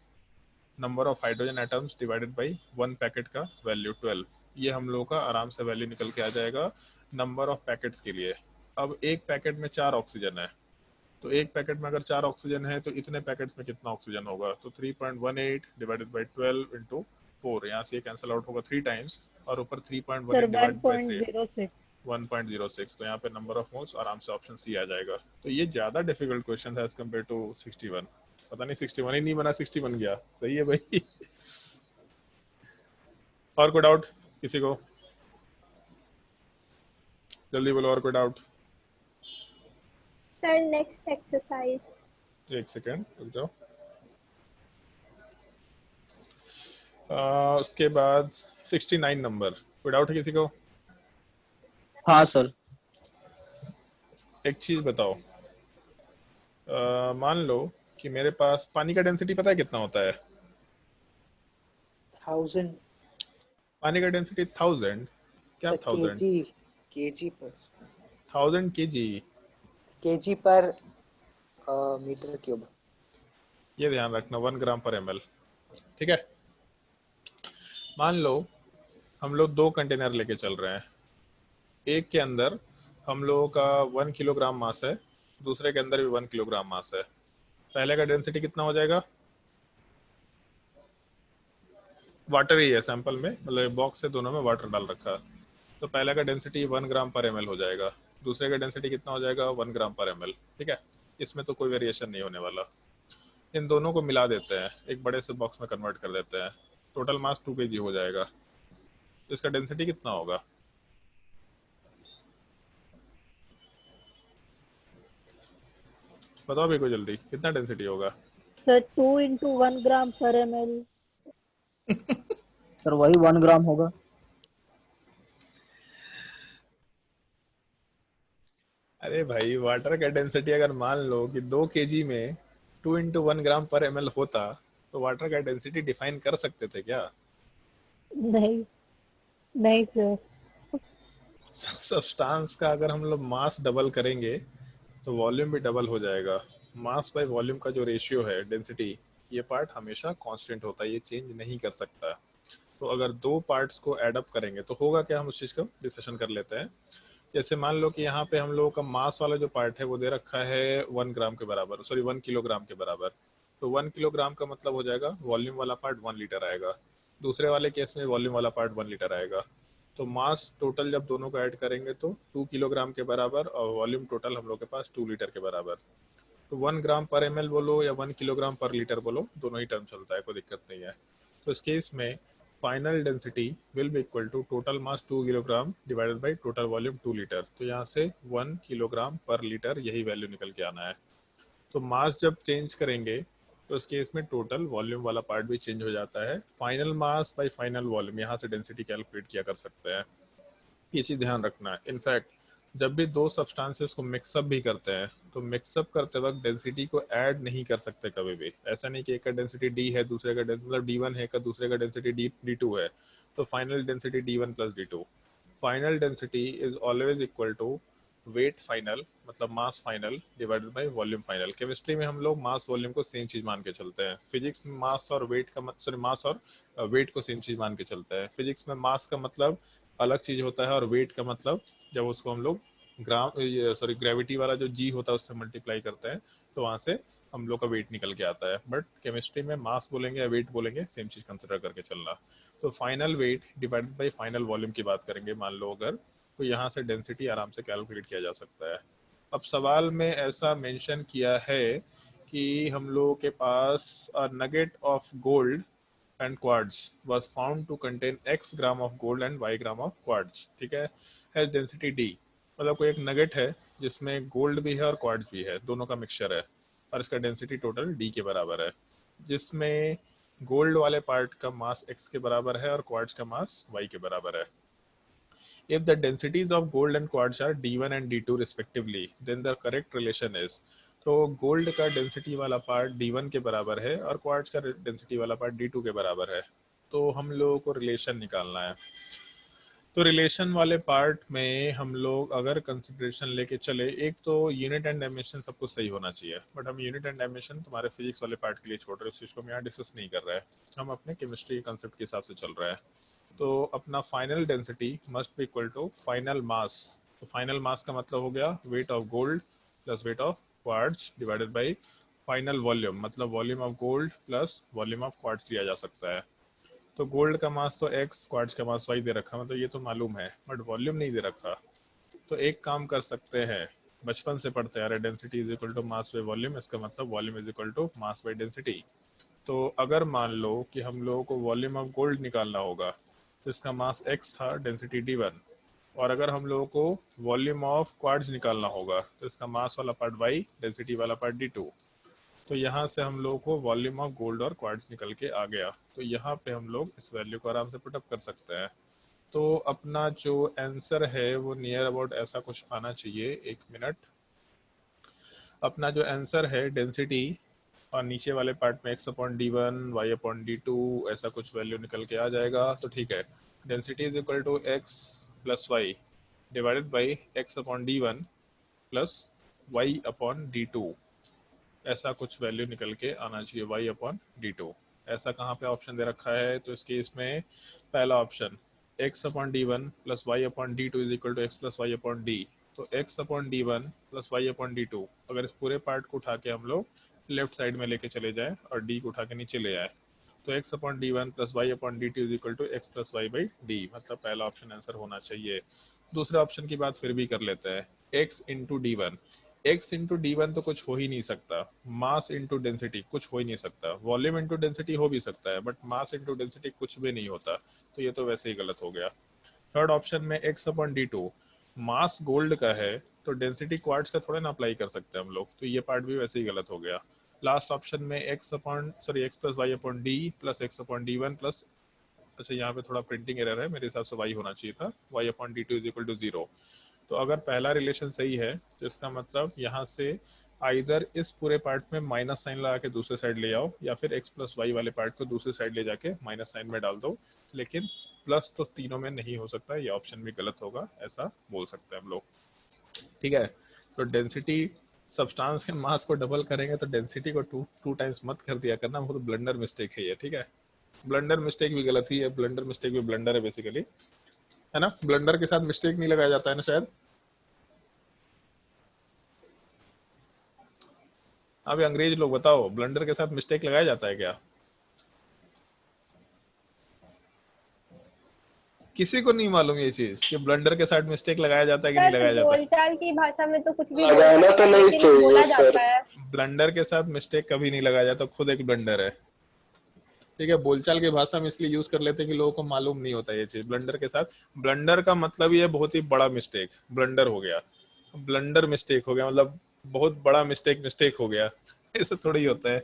number of hydrogen atoms divided by 1 packet का वैल्यू 12, ये हम लोगों का आराम से वैल्यू निकल के आ जाएगा नंबर ऑफ पैकेट्स के लिए। अब एक पैकेट में 4 ऑक्सीजन है, तो एक पैकेट में अगर 4 ऑक्सीजन है, तो इतने पैकेट्स में कितना ऑक्सीजन होगा? तो 3.18 डिवाइडेड बाई 12 इंटू 4, यहाँ से कैंसिल आउट होगा 3 टाइम्स, और ऊपर 3.18 सर डिवाइडेड बाई 3, 1.06। 1.06, तो यहाँ पे नंबर ऑफ मोल्स आराम से ऑप्शन सी आ जाएगा। तो ये ज़्यादा डिफिकल्ट क्वेश्चन है एज कम्पेयर टू 61। पता नहीं 61 ही नहीं बना, 60 बन गया। सही है भाई। और कोई डाउट किसी को? जल्दी बोलो, और कोई डाउट? Sir next exercise. एक सेकेंड रुक जाओ। उसके बाद 69 नंबर, कोई डाउट है किसी को? हाँ सर। एक चीज बताओ, मान लो कि मेरे पास पानी का डेंसिटी पता है कितना होता है? 1000 पानी का डेंसिटी 1000। क्या 1000? केजी पर 1000 केजी पर मीटर क्यूब। ये ध्यान रखना, 1 ग्राम पर ml। ठीक है, मान लो हम लोग 2 कंटेनर लेके चल रहे हैं। एक के अंदर हम लोगों का 1 किलोग्राम मास है, दूसरे के अंदर भी 1 किलोग्राम मास है। पहले का डेंसिटी कितना हो जाएगा? वाटर ही है सैंपल में, मतलब बॉक्स से दोनों में वाटर डाल रखा है, तो पहले का डेंसिटी 1 ग्राम पर ml हो जाएगा, दूसरे का डेंसिटी कितना हो जाएगा? 1 ग्राम पर ml। ठीक है, इसमें तो कोई वेरिएशन नहीं होने वाला। इन दोनों को मिला देते हैं, एक बड़े से बॉक्स में कन्वर्ट कर देते हैं, टोटल मास 2 kg हो जाएगा। तो इसका डेंसिटी कितना होगा? बताओ भी कोई जल्दी, कितना डेंसिटी होगा? Sir 2 into 1 gram per ml। Sir वही 1 ग्राम होगा। अरे भाई, वाटर का डेंसिटी अगर मान लो कि 2 kg में 2 into 1 ग्राम पर ml होता, तो वाटर का डेंसिटी डिफाइन कर सकते थे क्या? नहीं नहीं सर। सब्सटेंस का अगर हम लोग मास डबल करेंगे तो वॉल्यूम भी डबल हो जाएगा। मास बाय वॉल्यूम का जो रेशियो है डेंसिटी, ये पार्ट हमेशा कांस्टेंट होता है, ये चेंज नहीं कर सकता। तो अगर 2 पार्ट्स को एड अप करेंगे तो होगा क्या, हम उस चीज़ को डिस्कशन कर लेते हैं। जैसे मान लो कि यहाँ पे हम लोगों का मास वाला जो पार्ट है वो दे रखा है 1 ग्राम के बराबर, सॉरी 1 किलोग्राम के बराबर। तो 1 किलोग्राम का मतलब हो जाएगा वॉल्यूम वाला पार्ट 1 लीटर आएगा, दूसरे वाले केस में वॉल्यूम वाला पार्ट 1 लीटर आएगा। तो मास टोटल जब दोनों को ऐड करेंगे तो 2 किलोग्राम के बराबर, और वॉल्यूम टोटल हम लोग के पास 2 लीटर के बराबर। तो 1 ग्राम पर ml बोलो या 1 किलोग्राम पर लीटर बोलो, दोनों ही टर्म चलता है, कोई दिक्कत नहीं है। तो इस केस में final density will be equal to total mass 2 kilogram divided by total volume 2 litre. तो यहाँ से 1 किलोग्राम पर लीटर, यही वैल्यू निकल के आना है। तो मास जब चेंज करेंगे तो इस केस में टोटल वॉल्यूम वाला पार्ट भी चेंज हो जाता है। Final mass by final volume, यहाँ से डेंसिटी कैलकुलेट किया कर सकते हैं, ये चीज़ ध्यान रखना है। इनफैक्ट जब भी 2 सब्सटेंसेस को मिक्सअप भी करते हैं तो मिक्सअप करते वक्त डेंसिटी को ऐड नहीं कर सकते कभी भी। ऐसा नहीं कि एक का डेंसिटी डी है, दूसरे का मतलब D1 है, का दूसरे का डेंसिटी D2 है, तो final density D1 plus D2। Final density is always equal to weight final, मतलब mass final divided by volume final. Chemistry में हम लोग मास वॉल्यूम को सेम चीज मान के चलते हैं, फिजिक्स में मास और वेट का सॉरी मास और वेट को सेम चीज मान के चलते हैं। फिजिक्स में मास का मतलब अलग चीज होता है, और वेट का मतलब जब उसको हम लोग ग्रेविटी वाला जो जी होता है उससे मल्टीप्लाई करते हैं तो वहां से हम लोग का वेट निकल के आता है। बट केमिस्ट्री में मास बोलेंगे या वेट बोलेंगे, सेम चीज कंसिडर करके चलना। तो final weight divided by final volume की बात करेंगे मान लो अगर, तो यहाँ से डेंसिटी आराम से कैलकुलेट किया जा सकता है। अब सवाल में ऐसा मेंशन किया है कि हम लोगों के पास nugget of gold and quartz was found to contain x gram of gold and y gram of quartz, ठीक है, has density d। मतलब कोई एक नगेट है जिसमें गोल्ड भी है और क्वार्ट्ज भी है, दोनों का मिक्सचर है, और इसका डेंसिटी टोटल d के बराबर है, जिसमें गोल्ड वाले पार्ट का मास x के बराबर है और क्वार्ट्ज का मास y के बराबर है। If the densities of gold and quartz are d1 and d2 respectively, then the correct relation is, तो गोल्ड का डेंसिटी वाला पार्ट d1 के बराबर है और क्वार्ट्ज का डेंसिटी वाला पार्ट d2 के बराबर है। तो हम लोगों को रिलेशन निकालना है। तो रिलेशन वाले पार्ट में हम लोग अगर कंसिडरेशन लेके चले, एक तो यूनिट एंड डायमेंशन सबको सही होना चाहिए, बट हम यूनिट एंड डायमेंशन तुम्हारे फिजिक्स वाले पार्ट के लिए छोड़ रहे हैं, उस चीज़ को हम यहाँ डिस्कस नहीं कर रहे हैं, हम अपने केमिस्ट्री कंसेप्ट के हिसाब से चल रहे हैं। तो अपना final density must be equal to final mass. तो फाइनल मास का मतलब हो गया weight of gold plus weight of quartz divided by final volume, मतलब volume of gold plus volume of quartz लिया जा सकता है। तो गोल्ड का मास तो x, क्वार्ट्ज का मास y दे रखा, मतलब ये तो मालूम है, बट वॉल्यूम नहीं दे रखा। तो एक काम कर सकते हैं, बचपन से पढ़ते आ रहे, density is equal to mass by volume, इसका मतलब volume is equal to mass by density. तो अगर मान लो कि हम लोगों को वॉल्यूम ऑफ गोल्ड निकालना होगा तो इसका मास x था, डेंसिटी d1, और अगर हम लोगों को वॉल्यूम ऑफ क्वार्ट्ज निकालना होगा तो इसका मास वाला पार्ट y, डेंसिटी वाला पार्ट d2। तो यहाँ से हम लोगों को वॉल्यूम ऑफ गोल्ड और क्वार्ट्ज निकल के आ गया। तो यहाँ पे हम लोग इस वैल्यू को आराम से पुटअप कर सकते हैं। तो अपना जो आंसर है वो नियर अबाउट ऐसा कुछ आना चाहिए। एक मिनट, अपना जो आंसर है डेंसिटी और नीचे वाले पार्ट में x/d1 y/d2 ऐसा कुछ वैल्यू निकल के आ जाएगा। तो ठीक है, density is equal to x plus Y divided by x/d1 plus y/d2, ऐसा कुछ वैल्यू निकल के आना चाहिए y/d2। ऐसा कहाँ पे ऑप्शन दे रखा है? तो इसके इसमें पहला option x/d1 plus y/d2 is equal to x plus y/d। तो x/d1 प्लस y/d2, अगर इस पूरे पार्ट को उठा के हम लोग लेफ्ट साइड में लेके चले जाएं और d को उठा के नीचे ले आए तो x/d1 plus y/d2 is equal to x plus y/d, मतलब पहला ऑप्शन आंसर होना चाहिए। दूसरे ऑप्शन की बात फिर भी कर लेते हैं, x into d1। x into d1 तो कुछ हो ही नहीं सकता, मास इंटू डेंसिटी कुछ हो ही नहीं सकता, वॉल्यूम इंटू डेंसिटी हो भी सकता है बट मास इंटू डेंसिटी कुछ भी नहीं होता, तो ये तो वैसे ही गलत हो गया। थर्ड ऑप्शन में x/d2, मास गोल्ड का है तो डेंसिटी क्वार्ट्ज का थोड़ा ना अप्लाई कर सकते हैं हम लोग, तो ये पार्ट भी वैसे ही गलत हो गया। लास्ट ऑप्शन में x plus y/d plus x/d1 plus, अच्छा यहाँ पे थोड़ा प्रिंटिंग एरर है, मेरे हिसाब से y होना चाहिए था, y/d2 इज इक्वल टू 0। तो अगर पहला रिलेशन सही है तो इसका मतलब यहाँ से आइदर इस पूरे पार्ट में माइनस साइन लगा के दूसरे साइड ले आओ या फिर x प्लस वाई वाले पार्ट को दूसरे साइड ले जाके माइनस साइन में डाल दो, लेकिन प्लस तो तीनों में नहीं हो सकता, ये ऑप्शन भी गलत होगा, ऐसा बोल सकते हैं हम लोग। ठीक है, तो डेंसिटी सब्सटेंस के मास को डबल करेंगे तो डेंसिटी को टू टाइम्स मत कर दिया करना, वो तो ब्लंडर मिस्टेक है ये। ठीक है, ब्लंडर मिस्टेक भी गलत ही है, ब्लंडर मिस्टेक भी ब्लंडर है बेसिकली, है ना। ब्लंडर के साथ मिस्टेक नहीं लगाया जाता है ना शायद। अभी अंग्रेज लोग बताओ, ब्लंडर के साथ मिस्टेक लगाया जाता है क्या? किसी को नहीं मालूम ये चीज कि ब्लंडर के साथ मिस्टेक लगाया जाता है कि नहीं लगाया जाता है? बोलचाल की भाषा में तो कुछ भी लगाना तो नहीं चाहिए बोला सर। जाता है। ब्लंडर के साथ मिस्टेक कभी नहीं लगाया जाता, खुद एक ब्लंडर है। ठीक है, बोलचाल की भाषा में इसलिए यूज कर लेते हैं कि लोगों को मालूम नहीं होता ये चीज। ब्लंडर के साथ, ब्लंडर का मतलब ये बहुत ही बड़ा मिस्टेक, ब्लंडर हो गया, ब्लंडर मिस्टेक हो गया, मतलब बहुत बड़ा मिस्टेक हो गया, ऐसा थोड़ी होता है।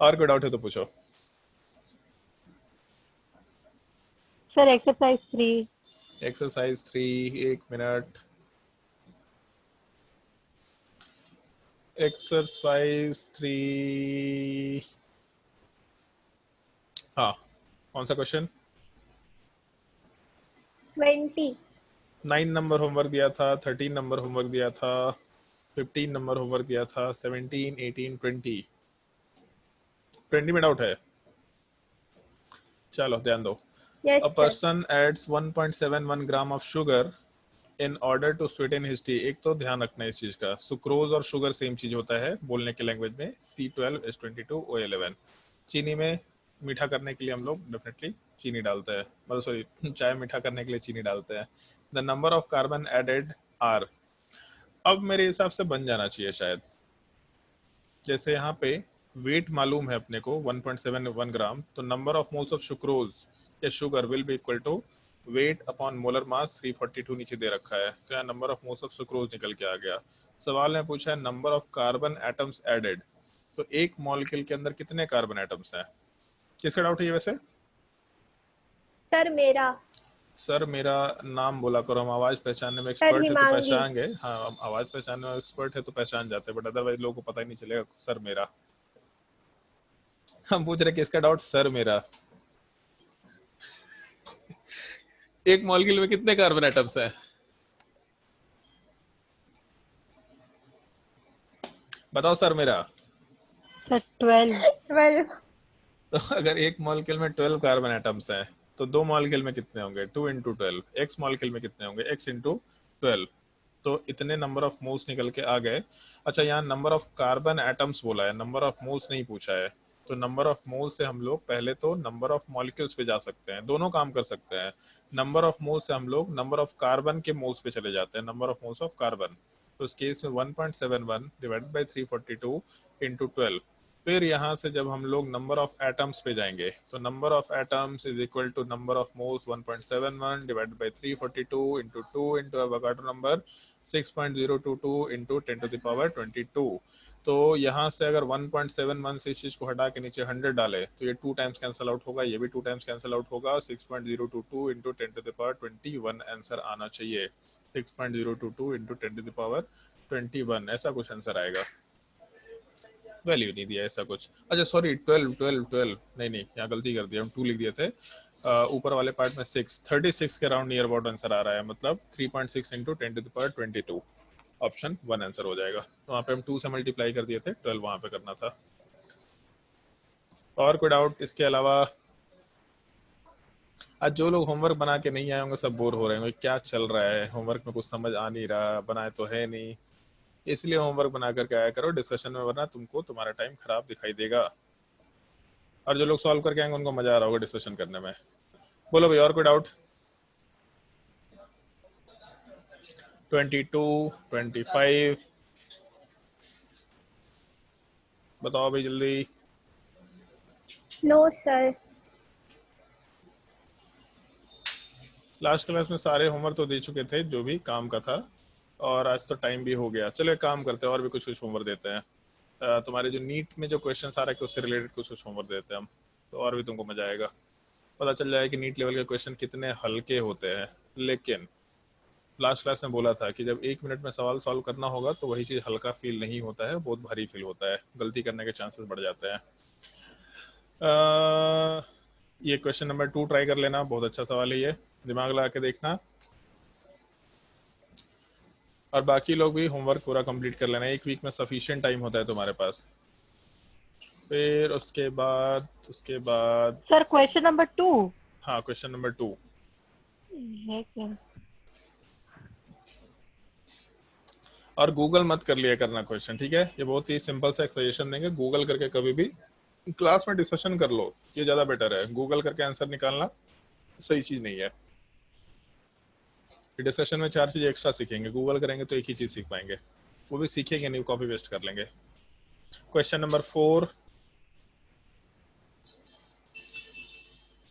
और कोई डाउट है तो पूछो। Sir exercise 3। एक्सरसाइज 3, एक मिनट। एक्सरसाइज 3, हाँ, कौन सा क्वेश्चन? 20। 9 नंबर होमवर्क दिया था, 13 नंबर होमवर्क दिया था, 15 नंबर होमवर्क दिया था, 17, 18, 20। 20 में डाउट है? चलो ध्यान दो। Yes, A sir. person adds 1.71 gram of sugar in order to sweeten his tea। एक तो ध्यान रखना इस चीज का, सुक्रोज और शुगर सेम चीज होता है बोलने के लैंग्वेज में, C12H22O11। चीनी में मीठा करने के लिए हम लोग डेफिनेटली चीनी डालते हैं, मतलब सॉरी चाय मीठा करने के लिए चीनी डालते हैं। The number of carbon added are, अब मेरे हिसाब से बन जाना चाहिए शायद। जैसे यहाँ पे वेट मालूम है अपने को 1.71 ग्राम, तो number of moles of sucrose या sugar will be equal to weight upon molar mass 342 नीचे दे रखा है, तो यहाँ number of moles of sucrose निकल के आ गया। सवाल में पूछा है number of carbon atoms added, तो एक मॉलिक्यूल के अंदर कितने कार्बन एटम्स हैं? किसका डाउट है ये वैसे? सर मेरा। सर मेरा नाम बोला करो, हम आवाज पहचानने में एक्सपर्ट है तो हिमांगी। पहचान गए। हाँ, हम आवाज पहचानने में एक्सपर्ट है तो पहचान जाते हैं, बट अदरवाइज लोगों को पता ही नहीं चलेगा सर मेरा। हम पूछ रहे किसका डाउट? सर मेरा। एक मॉलिक्यूल में कितने कार्बन एटम्स हैं? बताओ सर मेरा। सर 12। तो अगर एक मॉलिक्यूल में 12 कार्बन एटम्स हैं तो दो मॉलिक्यूल में कितने होंगे? 2 इंटू 12। एक्स मॉलिक्यूल में कितने होंगे? x into 12। तो इतने नंबर ऑफ मोल्स निकल के आ गए। अच्छा, यहाँ नंबर ऑफ कार्बन एटम्स बोला है, नंबर ऑफ मोल्स नहीं पूछा है। तो नंबर ऑफ मोल से हम लोग पहले तो नंबर ऑफ मॉलिक्यूल्स पे जा सकते हैं, दोनों काम कर सकते हैं। नंबर ऑफ मोल से हम लोग नंबर ऑफ कार्बन के मोल्स पे चले जाते हैं, number of moles of carbon. तो उस केस में 1.71 डिवाइडेड बाई 342 इंटू 12। फिर यहाँ से जब हम लोग नंबर ऑफ एटम्स पे जाएंगे तो number of atoms is equal to number of moles 1.71 divided by 342 into 2 into Avogadro number 6.022 into 10 to the power 22। तो यहाँ से अगर 1.71 से इस चीज को हटा के नीचे 100 डाले तो ये 2 टाइम्स कैंसिल आउट होगा, ये भी 2 टाइम्स कैंसिल आउट होगा। 6.022 into 10 to the power 21 answer आना चाहिए। 6.022 इंटू 10 टू द पावर 21 ऐसा कुछ आंसर आएगा। वैल्यू नहीं दिया ऐसा कुछ। अच्छा सॉरी 12 नहीं यहाँ गलती कर दिया, हम 2 लिख दिए थे। ऊपर वाले पार्ट में 36 के राउंड नियर अबाउट आंसर आ रहा है, मतलब 3.6 into 10 to the power 22। Option 1 answer हो जाएगा। तो वहाँ पे हम 2 से मल्टीप्लाई कर दिए थे, 12 वहाँ पे करना था। और कोई डाउट इसके अलावा? आज जो लोग होमवर्क बना के नहीं आए होंगे सब बोर हो रहे होंगे, क्या चल रहा है होमवर्क में, कुछ समझ आ नहीं रहा, बनाए तो है नहीं। इसलिए होमवर्क बना करके आया करो डिस्कशन में, वरना तुमको तुम्हारा टाइम खराब दिखाई देगा। और जो लोग सॉल्व करके आएंगे उनको मजा आ रहा होगा डिस्कशन करने में। बोलो भाई और कोई डाउट? 22, 25 बताओ भाई जल्दी। No sir. लास्ट क्लास में सारे होमवर्क तो दे चुके थे जो भी काम का था, और आज तो टाइम भी हो गया। चलो एक काम करते हैं और भी कुछ कुछ होमवर्क देते हैं। तुम्हारे जो नीट में जो क्वेश्चन आ रहे हैं उससे रिलेटेड कुछ कुछ होमवर्क देते हैं हम, तो और भी तुमको मजा आएगा, पता चल जाएगा कि नीट लेवल के क्वेश्चन कितने हल्के होते हैं। लेकिन लास्ट क्लास में बोला था कि जब 1 मिनट में सवाल सॉल्व करना होगा तो वही चीज़ हल्का फील नहीं होता है, बहुत भारी फील होता है, गलती करने के चांसेस बढ़ जाते हैं। ये क्वेश्चन नंबर 2 ट्राई कर लेना, बहुत अच्छा सवाल है ये, दिमाग लगा के देखना। और बाकी लोग भी होमवर्क पूरा कंप्लीट कर लेना, 1 वीक में सफिशिएंट टाइम होता है तुम्हारे पास। फिर उसके बाद सर क्वेश्चन नंबर 2। हाँ क्वेश्चन नंबर 2 है क्या? और गूगल मत कर लिया करना क्वेश्चन, ठीक है? ये बहुत ही सिंपल सा एक सजेशन देंगे, गूगल करके कभी भी क्लास में डिस्कशन कर लो, ये ज्यादा बेटर है। गूगल करके आंसर निकालना सही चीज नहीं है। डिस्कशन में 4 चीज एक्स्ट्रा सीखेंगे, गूगल करेंगे तो एक ही चीज सीख पाएंगे, वो भी सीखेंगे नहीं, कॉपी पेस्ट कर लेंगे। क्वेश्चन नंबर 4,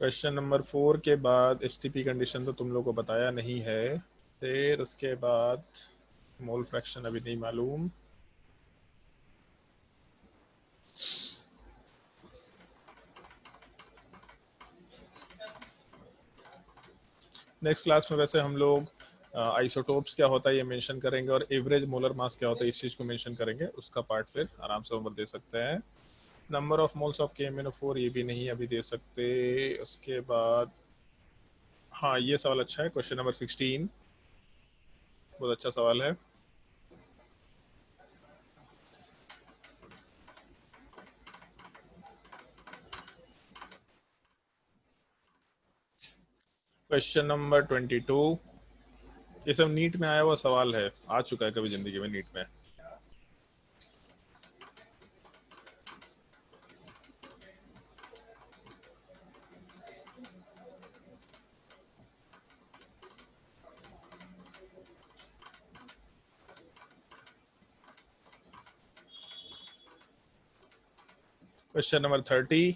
क्वेश्चन नंबर 4 के बाद एसटीपी कंडीशन तो तुम लोग को बताया नहीं है। फिर उसके बाद मोल फ्रैक्शन अभी नहीं मालूम। नेक्स्ट क्लास में वैसे हम लोग आइसोटोप्स क्या होता है ये मेंशन करेंगे, और एवरेज मोलर मास क्या होता है इस चीज को मेंशन करेंगे। उसका पार्ट फिर आराम से होमवर्क दे सकते हैं। Number of moles of KMnO4 ये भी नहीं अभी दे सकते। उसके बाद हाँ ये सवाल अच्छा है, क्वेश्चन नंबर 16 बहुत अच्छा सवाल है। क्वेश्चन नंबर 22, ये सब नीट में आया हुआ सवाल है, आ चुका है कभी जिंदगी में नीट में। क्वेश्चन नंबर 30,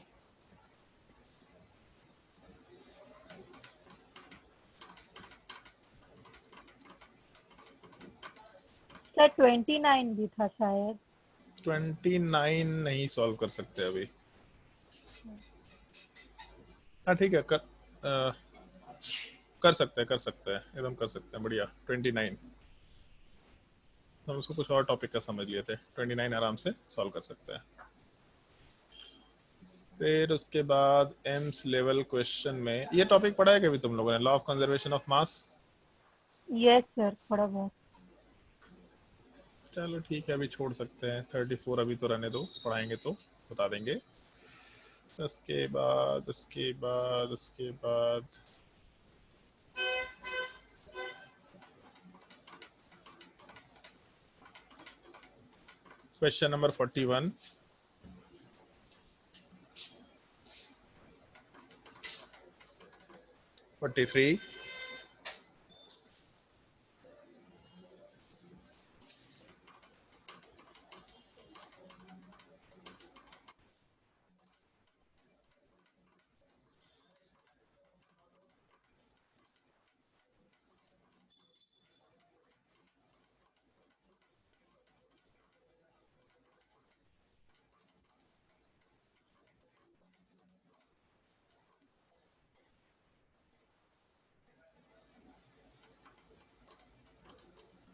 सर 29 भी था शायद। 29 नहीं सॉल्व कर सकते अभी। हाँ ठीक है, कर सकते हैं एकदम कर सकते हैं, बढ़िया। 29 हम उसको कुछ और टॉपिक का समझ लिए थे, 29 आराम से सॉल्व कर सकते हैं। फिर उसके बाद एम्स लेवल क्वेश्चन में ये टॉपिक पढ़ा है कभी तुम लोगों ने, law of conservation of mass? Yes sir थोड़ा बहुत। चलो ठीक है अभी छोड़ सकते हैं, 34 अभी तो रहने दो, पढ़ाएंगे तो बता देंगे। उसके बाद क्वेश्चन नंबर 41, 43,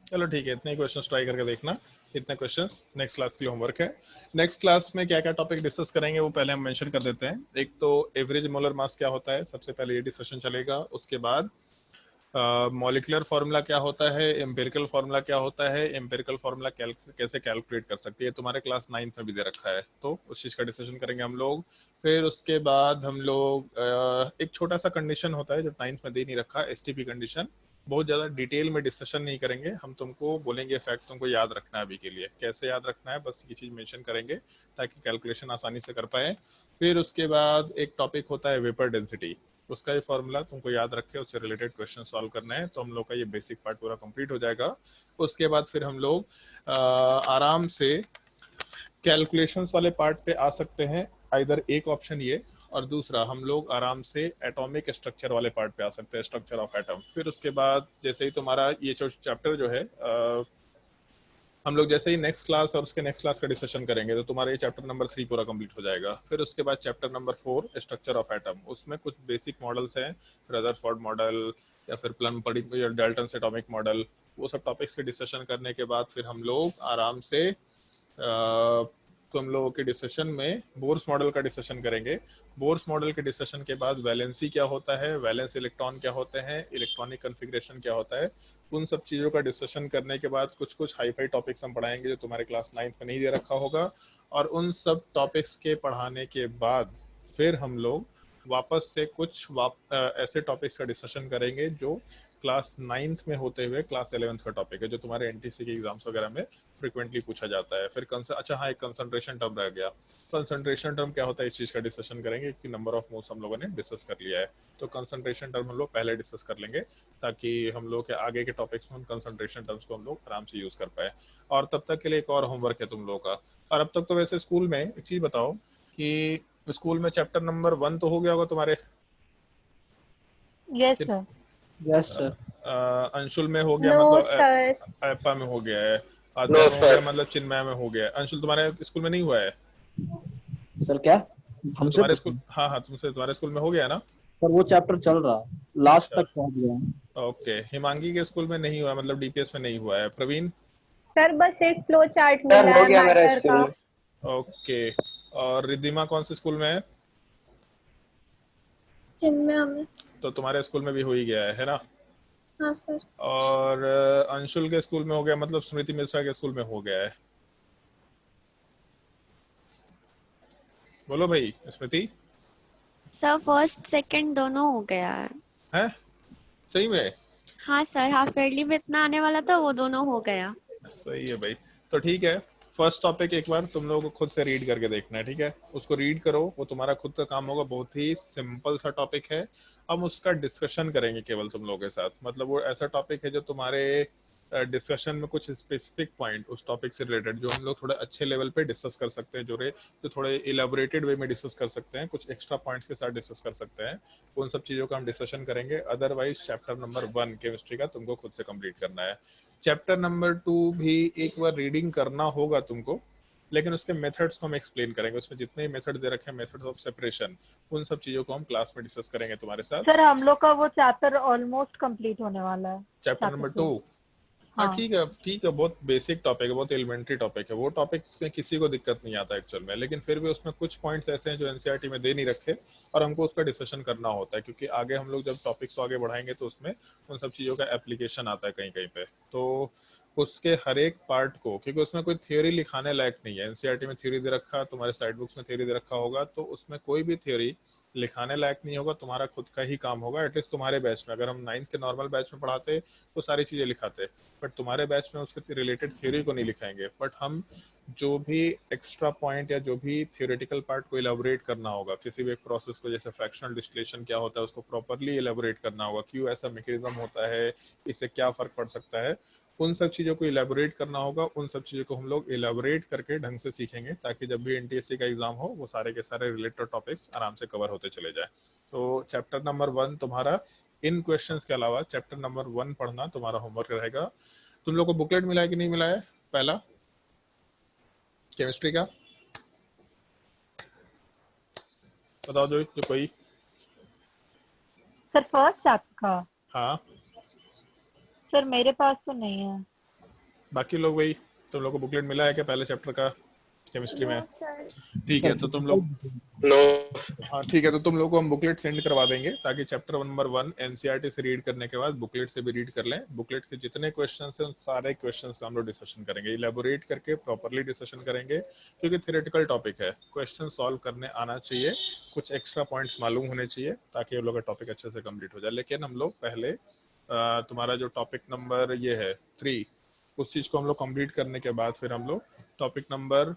चलो ठीक है, इतने क्वेश्चंस ट्राई करके देखना। इतने क्वेश्चंस नेक्स्ट क्लास के लिए होमवर्क है। नेक्स्ट क्लास में क्या क्या टॉपिक डिस्कस करेंगे वो पहले हम मेंशन कर देते हैं। एक तो एवरेज मोलर मास क्या होता है, सबसे पहले ये डिस्कशन चलेगा। उसके बाद मॉलिक्यूलर फार्मूला क्या होता है, एम्पिरिकल फार्मूला क्या होता है, एम्पिरिकल फार्मूला कैसे कैलकुलेट कर सकती है, तुम्हारे क्लास 9th में भी दे रखा है, तो उस चीज़ का डिस्कशन करेंगे हम लोग। फिर उसके बाद हम लोग एक छोटा सा कंडीशन होता है जो 9th में दे नहीं रखा, एसटीपी कंडीशन। बहुत ज़्यादा डिटेल में डिस्कशन नहीं करेंगे हम, तुमको बोलेंगे फैक्ट तुमको याद रखना है अभी के लिए। कैसे याद रखना है बस ये चीज़ मेंशन करेंगे ताकि कैलकुलेशन आसानी से कर पाए। फिर उसके बाद एक टॉपिक होता है वेपर डेंसिटी, उसका ये फॉर्मूला तुमको याद रखे, उससे रिलेटेड क्वेश्चन सॉल्व करना है, तो हम लोग का ये बेसिक पार्ट पूरा कंप्लीट हो जाएगा। उसके बाद फिर हम लोग आराम से कैलकुलेशंस वाले पार्ट पे आ सकते हैं। इधर एक ऑप्शन ये, और दूसरा हम लोग आराम से एटॉमिक स्ट्रक्चर वाले पार्ट पे आ सकते हैं, स्ट्रक्चर ऑफ एटम। फिर उसके बाद जैसे ही तुम्हारा ये चैप्टर जो है हम लोग जैसे ही नेक्स्ट क्लास और उसके नेक्स्ट क्लास का डिस्कशन करेंगे तो तुम्हारा ये चैप्टर नंबर 3 पूरा कंप्लीट हो जाएगा। फिर उसके बाद chapter number 4 structure of atom, उसमें कुछ बेसिक मॉडल्स हैं, रदरफोर्ड मॉडल या फिर प्लम या डाल्टन एटॉमिक मॉडल, वो सब टॉपिक्स के डिस्कशन करने के बाद फिर हम लोग आराम से तो हम लोगों के डिस्कशन में बोर्स मॉडल का डिस्कशन करेंगे। बोर्स मॉडल के डिस्कशन के बाद वैलेंसी क्या होता है, वैलेंस इलेक्ट्रॉन क्या होते हैं, इलेक्ट्रॉनिक कॉन्फ़िगरेशन क्या होता है, उन सब चीज़ों का डिस्कशन करने के बाद कुछ कुछ हाई फाई टॉपिक्स हम पढ़ाएंगे जो तुम्हारे क्लास 9th में नहीं दे रखा होगा। और उन सब टॉपिक्स के पढ़ाने के बाद फिर हम लोग वापस से कुछ ऐसे टॉपिक्स का डिस्कशन करेंगे जो क्लास 9th में होते हुए क्लास 11th का टॉपिक है, जो तुम्हारे एनटीसी के एग्जाम्स वगैरह में फ्रिक्वेंटली पूछा जाता है। फिर अच्छा हाँ, एक कंसंट्रेशन टर्म रह गया। कंसंट्रेशन टर्म क्या होता है इस चीज का डिस्कशन करेंगे, कि नंबर ऑफ मोल्स हम लोगों ने डिस्कस कर लिया है, तो कंसंट्रेशन टर्म हम लोग पहले डिस्कस कर लेंगे ताकि हम लोग के आगे के टॉपिक्स में कंसंट्रेशन टर्म्स को हम लोग आराम से यूज कर पाए। और तब तक के लिए एक और होमवर्क है तुम लोगों का। और अब तक तो वैसे स्कूल में एक चीज बताओ कि स्कूल में चैप्टर नंबर 1 तो हो गया होगा तुम्हारे? Yes sir. Yes sir. Anshul में हो गया? नो मतलब सर। एप्पा में हो गया है, आद्या में हो गया, मतलब चिन्मय में हो गया है। अंशुल तुम्हारे स्कूल में नहीं हुआ है? सर क्या हमसे तुम्हारे स्कूल, हाँ हाँ तुमसे, तुम्हारे स्कूल में हो गया ना? सर वो चैप्टर चल रहा, लास्ट तक पहुंच गया है। ओके, हिमांगी के स्कूल में नहीं हुआ, मतलब डीपीएस में नहीं हुआ है। प्रवीण? सर बस एक फ्लो चार्ट सर मिला हो है गया मेरा मैटर स्कूल का। में। ओके, और रिद्धिमा कौन से स्कूल में है? चिन्मय में। तो तुम्हारे स्कूल में भी हो ही गया है ना? हाँ सर। और अंशुल के स्कूल में हो गया, मतलब स्मृति मिश्रा के स्कूल में हो गया है। बोलो भाई स्मृति। सर फर्स्ट सेकंड दोनों हो गया है। हैं? सही में? हाँ सर, हाफ ईयरली में इतना आने वाला था वो दोनों हो गया। सही है भाई, तो ठीक है। फर्स्ट टॉपिक एक बार तुम लोगों को खुद से रीड करके देखना है, ठीक है? उसको रीड करो, वो तुम्हारा खुद का काम होगा, बहुत ही सिंपल सा टॉपिक है। हम उसका डिस्कशन करेंगे केवल तुम लोगों के साथ, मतलब वो ऐसा टॉपिक है जो तुम्हारे डिस्कशन में कुछ स्पेसिफिक पॉइंट उस टॉपिक से रिलेटेड जो हम लोग थोड़े अच्छे लेवल पे डिस्कस कर सकते हैं, जो थोड़े इलेबोरेटेड वे में डिस्कस कर सकते हैं, कुछ एक्स्ट्रा पॉइंट्स के साथ डिस्कस कर सकते हैं, उन सब चीज़ों का हम डिस्कशन करेंगे। अदरवाइज चैप्टर नंबर 1 केमिस्ट्री का तुमको खुद से कंप्लीट करना है। चैप्टर नंबर 2 भी एक बार रीडिंग करना होगा तुमको, लेकिन उसके मेथड्स को हम एक्सप्लेन करेंगे। उसमें जितने मेथड दे रखे हैं, मेथड्स ऑफ सेपरेशन, उन सब चीजों को हम क्लास में डिस्कस करेंगे तुम्हारे साथ। सर हम लोग का वो चैप्टर ऑलमोस्ट कंप्लीट होने वाला है। Chapter number 2? हाँ ठीक है, ठीक है, बहुत बेसिक टॉपिक है, बहुत एलिमेंट्री टॉपिक है। वो टॉपिक में किसी को दिक्कत नहीं आता एक्चुअल में, लेकिन फिर भी उसमें कुछ पॉइंट्स ऐसे हैं जो एनसीईआरटी में दे नहीं रखे और हमको उसका डिस्कशन करना होता है, क्योंकि आगे हम लोग जब टॉपिक्स को आगे बढ़ाएंगे तो उसमें उन सब चीज़ों का एप्लीकेशन आता है कहीं कहीं पे। तो उसके हर एक पार्ट को, क्योंकि उसमें कोई थ्योरी लिखाने लायक नहीं है, एनसीईआरटी में थ्योरी दे रखा, तुम्हारे साइड बुक्स में थ्योरी दे रखा होगा, तो उसमें कोई भी थ्योरी लिखाने लायक नहीं होगा, तुम्हारा खुद का ही काम होगा। एटलीस्ट तुम्हारे बैच में, अगर हम 9th के नॉर्मल बैच में पढ़ाते तो सारी चीजें लिखाते, बट तुम्हारे बैच में उसके रिलेटेड थ्योरी को नहीं लिखाएंगे। बट हम जो भी एक्स्ट्रा पॉइंट या जो भी थियोरेटिकल पार्ट को इलेबोरेट करना होगा, किसी भी एक प्रोसेस को, जैसे फ्रैक्शनल डिस्टिलेशन क्या होता है उसको प्रॉपर्ली इलेबोरेट करना होगा, क्यों ऐसा मैकेनिज्म होता है, इससे क्या फर्क पड़ सकता है, उन सब चीज़ों को इलेबोरेट करना होगा। उन सब चीज़ों को हम लोग इलेबोरेट करके ढंग से सीखेंगे, ताकि जब भी एनटीएससी का एग्जाम हो वो सारे के सारे रिलेटेड टॉपिक्स आराम से कवर होते चले जाए। तो चैप्टर नंबर 1 तुम्हारा इन क्वेश्चंस के अलावा चैप्टर नंबर 1 पढ़ना तुम्हारा होमवर्क रहेगा। तुम लोग को बुकलेट मिला है कि नहीं मिला है? पहला केमिस्ट्री का बताओ, जो कोई। सर फर्स्ट चैप्टर का? हाँ सर मेरे पास तो नहीं है। बाकी लोग वही, तुम लोग को बुकलेट मिला है क्या पहले चैप्टर का केमिस्ट्री में? सर ठीक है, तो तुम लोग नो हाँ ठीक है, तो तुम लोग को हम बुकलेट सेंड करवा देंगे, ताकि चैप्टर नंबर 1 एनसीईआरटी से रीड करने के बाद बुकलेट से भी रीड कर लें। बुकलेट के जितने क्वेश्चंस हैं उन सारे क्वेश्चंस का हम लोग डिस्कशन करेंगे, इलेबोरेट करके प्रॉपर्ली डिस्कशन करेंगे, क्योंकि थियोरेटिकल टॉपिक है, क्वेश्चन सॉल्व करने आना चाहिए, कुछ एक्स्ट्रा पॉइंट्स मालूम होने चाहिए, ताकि हम लोग का टॉपिक अच्छे से कंप्लीट हो जाए। लेकिन हम लोग पहले तुम्हारा जो टॉपिक नंबर ये है 3, उस चीज को हम लोग कंप्लीट करने के बाद फिर हम लोग टॉपिक नंबर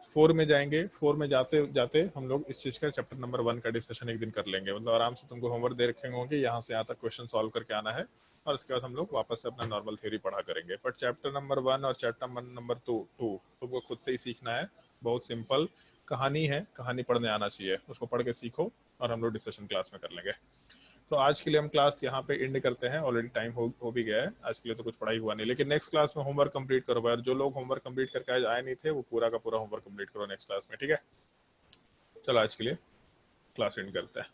4 में जाएंगे। 4 में जाते जाते हम लोग इस चीज का चैप्टर नंबर 1 का डिस्कशन एक दिन कर लेंगे। मतलब आराम से तुमको होमवर्क दे रखे होंगे, यहाँ से यहाँ तक क्वेश्चन सॉल्व करके आना है, और उसके बाद हम लोग वापस से अपना नॉर्मल थ्योरी पढ़ा करेंगे। बट चैप्टर नंबर 1 और चैप्टर नंबर 2 तुमको खुद से ही सीखना है। बहुत सिंपल कहानी है, कहानी पढ़ने आना चाहिए, उसको पढ़ के सीखो और हम लोग डिस्कशन क्लास में कर लेंगे। तो आज के लिए हम क्लास यहाँ पे एंड करते हैं, ऑलरेडी टाइम हो भी गया है। आज के लिए तो कुछ पढ़ाई हुआ नहीं, लेकिन नेक्स्ट क्लास में होमवर्क कंप्लीट करो यार। जो लोग होमवर्क कंप्लीट करके आज आए नहीं थे, वो पूरा का पूरा होमवर्क कंप्लीट करो नेक्स्ट क्लास में, ठीक है? चलो आज के लिए क्लास एंड करते हैं।